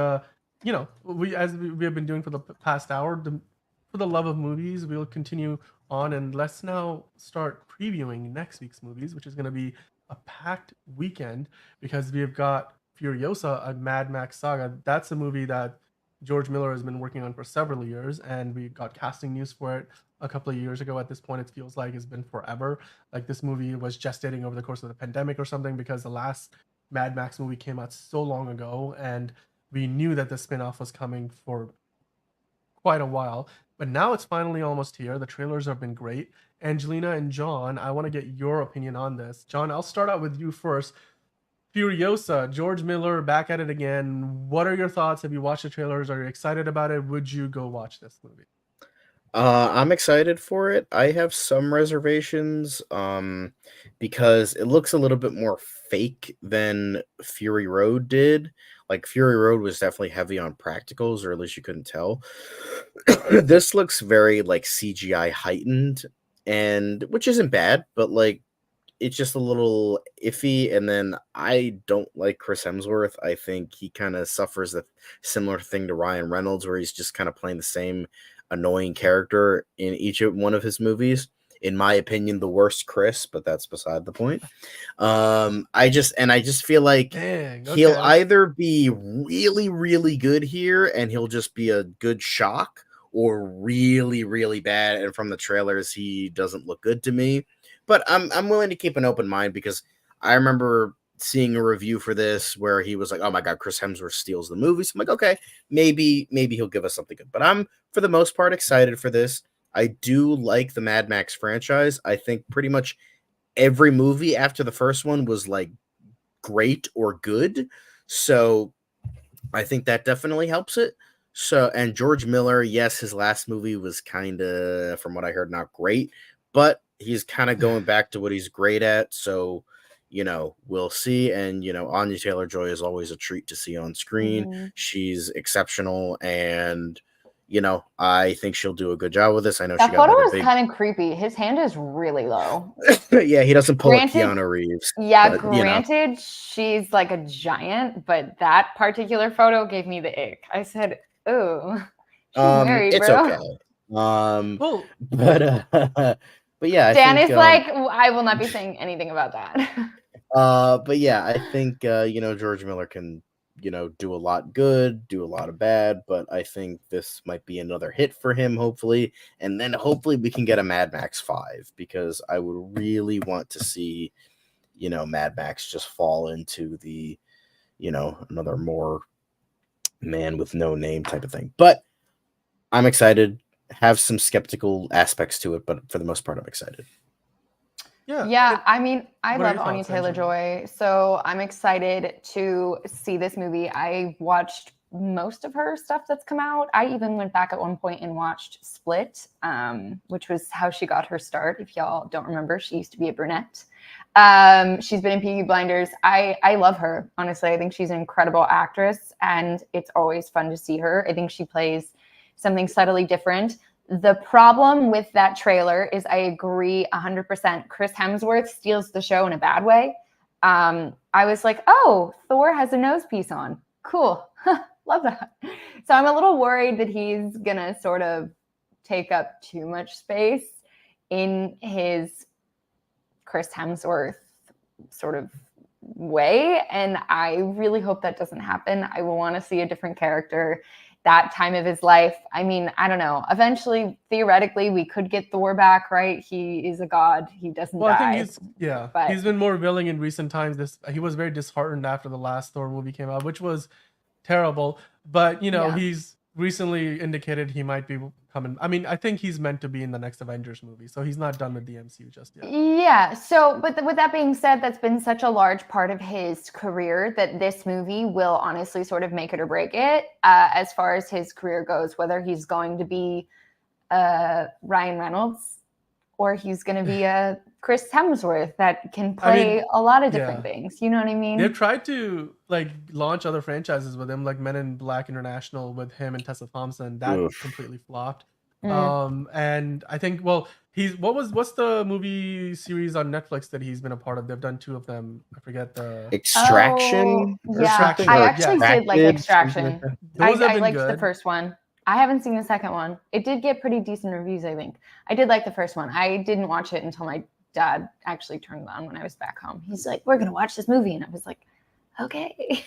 we have been doing for the past hour, for the love of movies, we'll continue on, and let's now start previewing next week's movies, which is going to be a packed weekend because we've got Furiosa, a Mad Max saga. That's a movie that George Miller has been working on for several years, and we got casting news for it a couple of years ago. At this point, it feels like it's been forever. Like this movie was gestating over the course of the pandemic or something, because the last Mad Max movie came out so long ago, and we knew that the spin-off was coming for quite a while. But now it's finally almost here. The trailers have been great. Angelina and John, I want to get your opinion on this. John, I'll start out with you first. Furiosa, George Miller, back at it again. What are your thoughts? Have you watched the trailers? Are you excited about it? Would you go watch this movie? I'm excited for it. I have some reservations because it looks a little bit more fake than Fury Road did. Like Fury Road was definitely heavy on practicals, or at least you couldn't tell. This looks very like CGI heightened, and which isn't bad, but like it's just a little iffy. And then I don't like Chris Hemsworth. I think he kind of suffers a similar thing to Ryan Reynolds, where he's just kind of playing the same annoying character in each one of his movies. In my opinion, the worst Chris, but that's beside the point. I just feel like he'll either be really, really good here and he'll just be a good shock, or really, really bad. And from the trailers, he doesn't look good to me. But I'm willing to keep an open mind, because I remember seeing a review for this where he was like, "Oh my God, Chris Hemsworth steals the movie." So I'm like, okay, maybe he'll give us something good. But I'm, for the most part, excited for this. I do like the Mad Max franchise. I think pretty much every movie after the first one was like great or good. So I think that definitely helps it. So, and George Miller, yes, his last movie was kind of, from what I heard, not great, but he's kind of going back to what he's great at. So, we'll see. And, Anya Taylor-Joy is always a treat to see on screen. Mm-hmm. She's exceptional, and I think she'll do a good job with this. I know that photo was kind of creepy. His hand is really low. Yeah, he doesn't pull a Keanu Reeves. Yeah, but, granted, she's like a giant, but that particular photo gave me the ick. I said, "Ooh, she's married, it's bro." Okay. But yeah, Dan is like, I will not be saying anything about that. But yeah, I think George Miller can do a lot good, do a lot of bad, but I think this might be another hit for him, hopefully. And then hopefully we can get a Mad Max 5, because I would really want to see, Mad Max just fall into the, another more man with no name type of thing. But I'm excited, have some skeptical aspects to it, but for the most part, I'm excited. Yeah. I mean, I love Anya Taylor-Joy, so I'm excited to see this movie. I watched most of her stuff that's come out. I even went back at one point and watched Split, which was how she got her start. If y'all don't remember, she used to be a brunette. She's been in Peaky Blinders. I love her, honestly. I think she's an incredible actress, and it's always fun to see her. I think she plays something subtly different. The problem with that trailer is I agree 100%. Chris Hemsworth steals the show in a bad way. I was like, oh, Thor has a nose piece on. Cool. Love that. So I'm a little worried that he's going to sort of take up too much space in his Chris Hemsworth sort of way. And I really hope that doesn't happen. I will want to see a different character that time of his life. I mean, I don't know. Eventually, theoretically, we could get Thor back, right? He is a god. He doesn't die. I think he's been more willing in recent times. He was very disheartened after the last Thor movie came out, which was terrible. But, he's recently indicated he might be coming. I mean, I think he's meant to be in the next Avengers movie, so he's not done with the MCU just yet. Yeah. So, but with that being said, that's been such a large part of his career that this movie will honestly sort of make it or break it as far as his career goes, whether he's going to be Ryan Reynolds or he's going to be a Chris Hemsworth that can play a lot of different things. You know what I mean? They've tried to launch other franchises with him, like Men in Black International with him and Tessa Thompson. That completely flopped. And I think, what's the movie series on Netflix that he's been a part of? They've done 2 of them. I forget the Extraction. Extraction. I actually did like Extraction. I liked good. The first one. I haven't seen the second one. It did get pretty decent reviews, I think. I did like the first one. I didn't watch it until my dad actually turned it on when I was back home. He's like, we're going to watch this movie. And I was like, okay.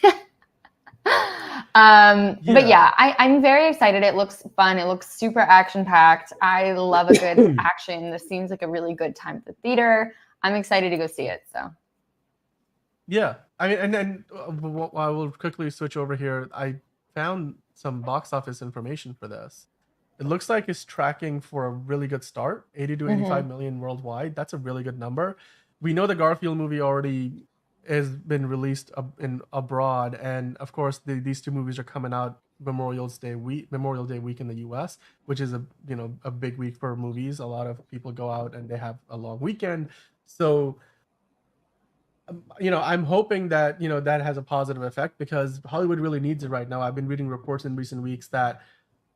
But yeah, I'm very excited. It looks fun. It looks super action packed. I love a good action. This seems like a really good time at the theater. I'm excited to go see it. So. Yeah. I mean, and then I will quickly switch over here. I found some box office information for this. It looks like it's tracking for a really good start, 80 to 85 million worldwide. That's a really good number. We know the Garfield movie already has been released abroad, and of course these 2 movies are coming out Memorial Day week in the US, which is a big week for movies. A lot of people go out and they have a long weekend. So I'm hoping that that has a positive effect because Hollywood really needs it right now. I've been reading reports in recent weeks that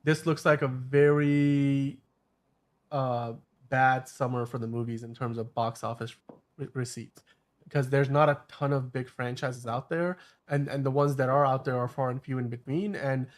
this looks like a very bad summer for the movies in terms of box office receipts, because there's not a ton of big franchises out there, and the ones that are out there are far and few in between. And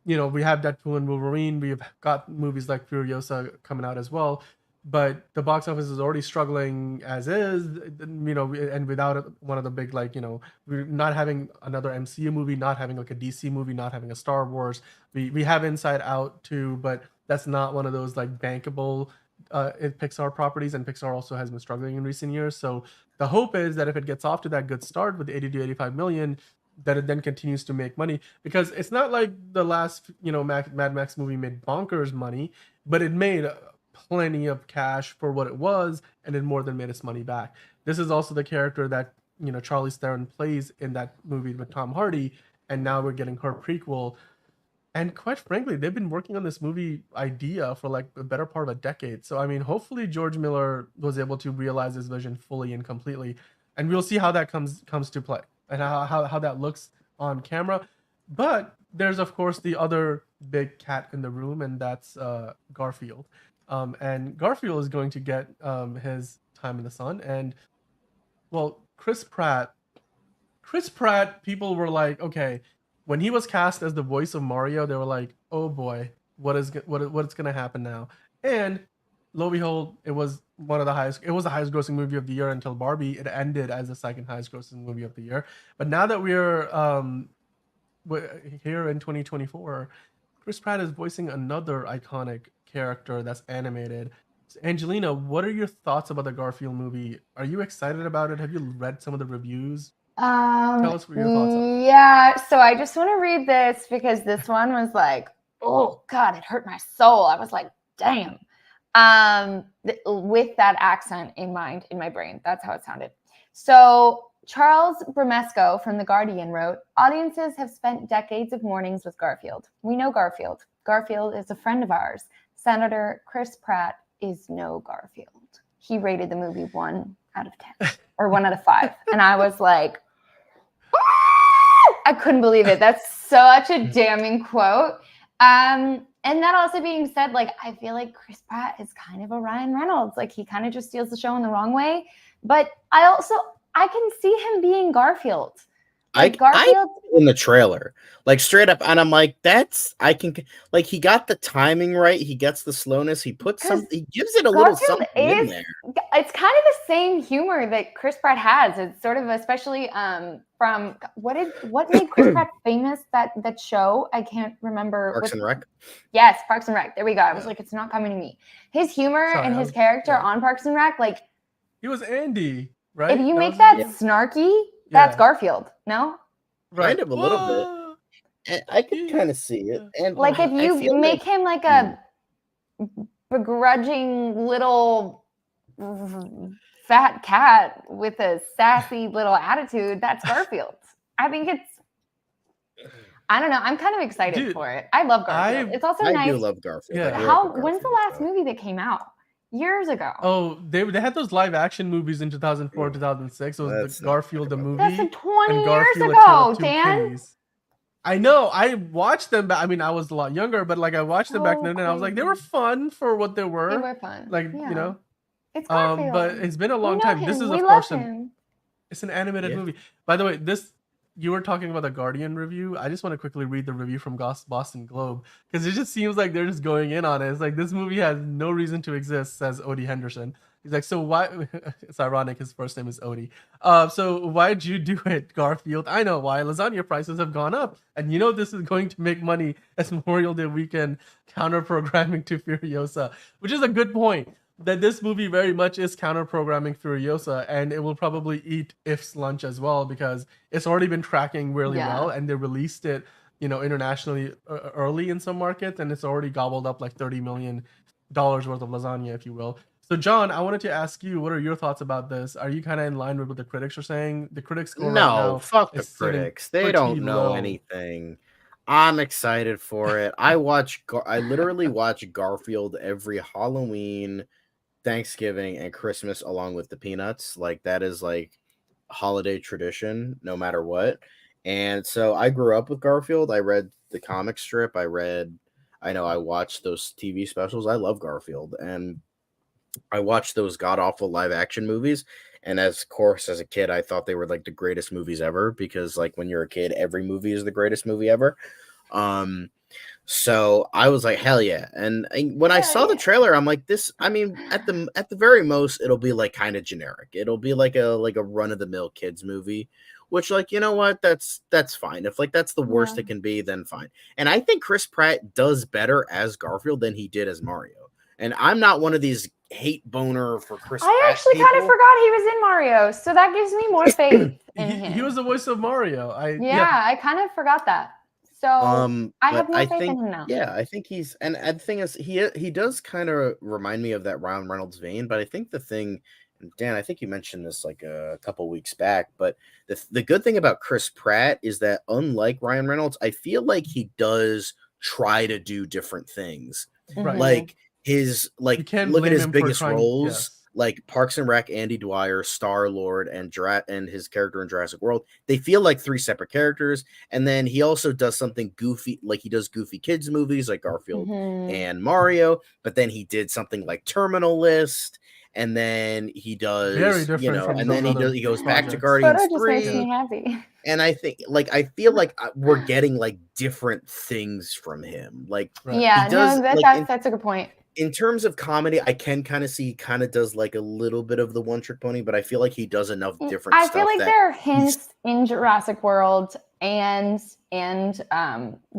we have Deadpool and Wolverine. We've got movies like Furiosa coming out as well, but the box office is already struggling as is, and without one of the big, we're not having another MCU movie, not having like a DC movie, not having a Star Wars. We have Inside Out too, but that's not one of those bankable Pixar properties, and Pixar also has been struggling in recent years. So the hope is that if it gets off to that good start with 80 to 85 million, that it then continues to make money, because it's not like the last Mad Max movie made bonkers money, but it made plenty of cash for what it was, and it more than made its money back. This is also the character that Charlize Theron plays in that movie with Tom Hardy, and now we're getting her prequel. And quite frankly, they've been working on this movie idea for the better part of a decade. So I mean, hopefully George Miller was able to realize his vision fully and completely, and we'll see how that comes to play and how that looks on camera. But there's of course the other big cat in the room, and that's Garfield. And Garfield is going to get his time in the sun. And Chris Pratt, people were like, okay, when he was cast as the voice of Mario, they were like, oh boy, what's going to happen now? And lo and behold, it was the highest grossing movie of the year until Barbie. It ended as the second highest grossing movie of the year. But now that we're here in 2024, Chris Pratt is voicing another iconic character that's animated. Angelina, what are your thoughts about the Garfield movie? Are you excited about it? Have you read some of the reviews? Tell us what your thoughts are. Yeah, so I just want to read this because this one was like, oh God, it hurt my soul. I was like, damn. With that accent in mind, in my brain, that's how it sounded. So Charles Bramesco from The Guardian wrote, audiences have spent decades of mornings with Garfield. We know Garfield. Garfield is a friend of ours. Senator Chris Pratt is no Garfield. he rated the movie 1 out of 10 or 1 out of 5. And I was like, I couldn't believe it. That's such a damning quote. And that also being said, like, I feel like Chris Pratt is kind of a Ryan Reynolds. Like, he kind of just steals the show in the wrong way. But I can see him being Garfield. Like, Garfield in the trailer, like straight up, and I'm like, he got the timing right. He gets the slowness. He gives it a little something in there. It's kind of the same humor that Chris Pratt has. It's sort of, especially from what made Chris Pratt famous, that show? I can't remember. Parks and Rec. Yes, Parks and Rec. There we go. I was like, it's not coming to me. His humor and his character on Parks and Rec, like, he was Andy, right? If you make that snarky, that's Garfield. No, kind of a little bit. And I could kind of see it. And like, if you make him like a begrudging little fat cat with a sassy little attitude, that's Garfield. I think I don't know. I'm kind of excited for it. I love Garfield. It's also nice. I do love Garfield. Yeah. When's the last movie that came out? Years ago. Oh, they had those live action movies in 2004, 2006. It was the Garfield the movie. That's 20 years ago, Dan. Kitties. I know. I watched them. I mean, I was a lot younger, but like I watched them back then, and I was like, they were fun for what they were. They were fun. Like, you know. It's Garfield. But it's been a long time. This is, of course, it's an animated movie. By the way, you were talking about the Guardian review. I just want to quickly read the review from Boston Globe, because it just seems like they're just going in on it. It's like, this movie has no reason to exist, says Odie Henderson. He's like, so why? It's ironic, his first name is Odie. So why'd you do it, Garfield? I know why. Lasagna prices have gone up, and you know this is going to make money as Memorial Day weekend counter-programming to Furiosa, which is a good point. That this movie very much is counter-programming Furiosa, and it will probably eat IF's lunch as well, because it's already been tracking really well, and they released it, internationally early in some markets, and it's already gobbled up like $30 million worth of lasagna, if you will. So, John, I wanted to ask you, what are your thoughts about this? Are you kind of in line with what the critics are saying? The critics score right now, fuck the critics. They don't know anything. I'm excited for it. I literally watch Garfield every Halloween, Thanksgiving, and Christmas along with the Peanuts. Like, that is like a holiday tradition no matter what. And so I grew up with Garfield. I read the comic strip. I watched those TV specials. I love Garfield, and I watched those god awful live action movies. And of course, as a kid, I thought they were like the greatest movies ever, because like when you're a kid, every movie is the greatest movie ever. So I was like, hell yeah. And when I saw the trailer, I'm like, this, I mean, at the very most, it'll be like kind of generic. It'll be like a run of the mill kids movie, which, like, you know what? That's fine. If like that's the worst it can be, then fine. And I think Chris Pratt does better as Garfield than he did as Mario. And I'm not one of these hate boner for Chris Pratt. I actually kind of forgot he was in Mario, so that gives me more faith in him. He was the voice of Mario. I kind of forgot that. So I have more faith in him now. Yeah, I think he's, and the thing is, he does kind of remind me of that Ryan Reynolds vein. But I think the thing, Dan, I think you mentioned this like a couple weeks back, but the good thing about Chris Pratt is that, unlike Ryan Reynolds, I feel like he does try to do different things. Right. Like look at his biggest roles. Like Parks and Rec, Andy Dwyer, Star-Lord, and his character in Jurassic World, they feel like three separate characters. And then he also does something goofy, like he does goofy kids movies like Garfield and Mario. But then he did something like Terminal List, and then he does, and then he goes back to Guardians 3. Makes me happy. And I feel like we're getting like different things from him. Like, that's a good point. In terms of comedy, I can kind of see he kind of does like a little bit of the one trick pony, but I feel like he does enough different stuff. I feel like there are hints in Jurassic World and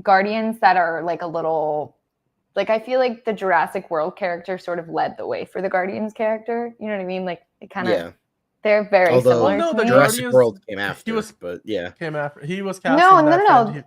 Guardians that are like a little, like, I feel like the Jurassic World character sort of led the way for the Guardians character. You know what I mean? Like, it kind of, they're very similar. No, the Jurassic World came after. Came after. He was cast. No.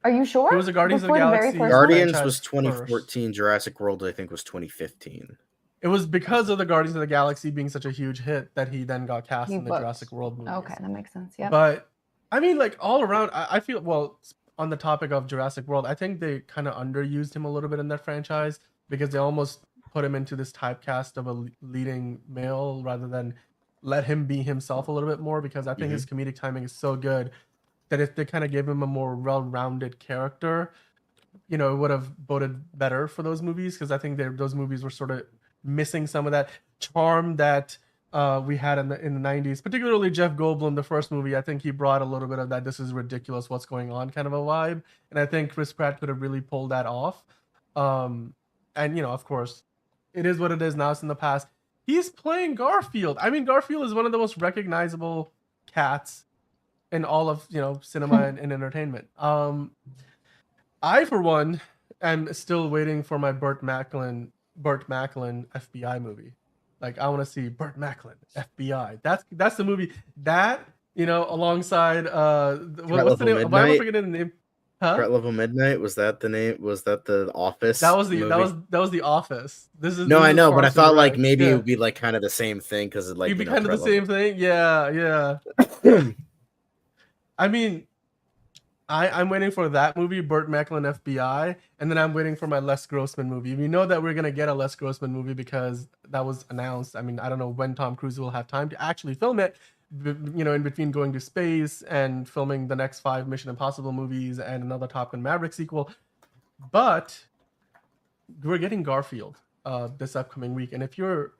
Are you sure? It was a Guardians of the Galaxy. Guardians was 2014. First. Jurassic World, I think, was 2015. It was because of the Guardians of the Galaxy being such a huge hit that he then got cast in the Jurassic World movies. Okay, that makes sense. Yeah. But I mean, like, all around, I feel, well, on the topic of Jurassic World, I think they kind of underused him a little bit in that franchise, because they almost put him into this typecast of a leading male rather than let him be himself a little bit more, because I think his comedic timing is so good that if they kind of gave him a more well-rounded character, you know, it would have boded better for those movies, because I think those movies were sort of missing some of that charm that we had in the 90s, particularly Jeff Goldblum, the first movie. I think he brought a little bit of that "this is ridiculous, what's going on" kind of a vibe, and I think Chris Pratt could have really pulled that off. And you know, of course, it is what it is now. It's in the past. He's playing Garfield. I mean, Garfield is one of the most recognizable cats in all of, you know, cinema and entertainment. I, for one, am still waiting for my Burt Macklin FBI movie. Like, I want to see Burt Macklin FBI. That's the movie that, you know, alongside what's the name? Midnight? Why am I forgetting the name? Huh? Threat Level Midnight, was that the name? Was that the Office? That was the movie? that was the Office. I know, but I thought like maybe it would be like kind of the same thing, because like you'd be kind of the same thing. Yeah. I mean, I'm waiting for that movie, Burt Macklin FBI, and then I'm waiting for my Les Grossman movie. We know that we're gonna get a Les Grossman movie because that was announced. I mean, I don't know when Tom Cruise will have time to actually film it, you know, in between going to space and filming the next 5 Mission Impossible movies and another Top Gun Maverick sequel. But we're getting Garfield this upcoming week, and if you're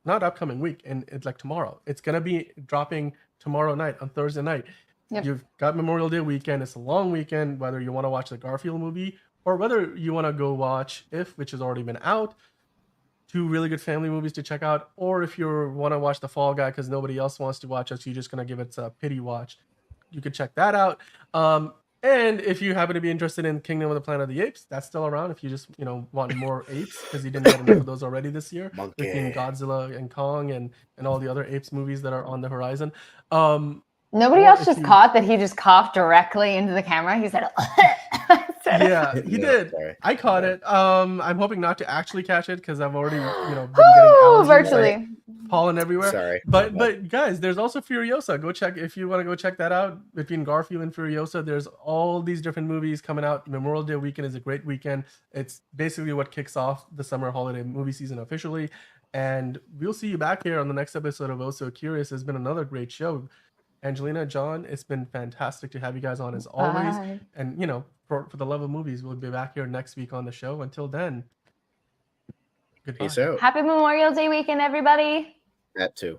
not upcoming week, and it's like tomorrow, it's gonna be dropping tomorrow night on Thursday night. Yep. You've got Memorial Day weekend. It's a long weekend, whether you want to watch the Garfield movie or whether you want to go watch If, which has already been out. 2 really good family movies to check out. Or if you want to watch The Fall Guy because nobody else wants to watch it, so you're just going to give it a pity watch, you could check that out. And if you happen to be interested in Kingdom of the Planet of the Apes, that's still around if you just, you know, want more apes, because you didn't get enough of those already this year. Between Godzilla and Kong and all the other apes movies that are on the horizon. Nobody else just caught that he just coughed directly into the camera. He said, yeah, he did. Sorry. I caught it. I'm hoping not to actually catch it because I've already, you know, been getting allergies, virtually pollen everywhere. Sorry. But guys, there's also Furiosa. Go check if you want to go check that out. Between Garfield and Furiosa, there's all these different movies coming out. Memorial Day weekend is a great weekend. It's basically what kicks off the summer holiday movie season officially. And we'll see you back here on the next episode of Oh So Curious. It's been another great show. Angelina, John, it's been fantastic to have you guys on as always. Bye. And, you know, for the love of movies, we'll be back here next week on the show. Until then, goodbye. Peace out. Happy Memorial Day weekend, everybody. That too.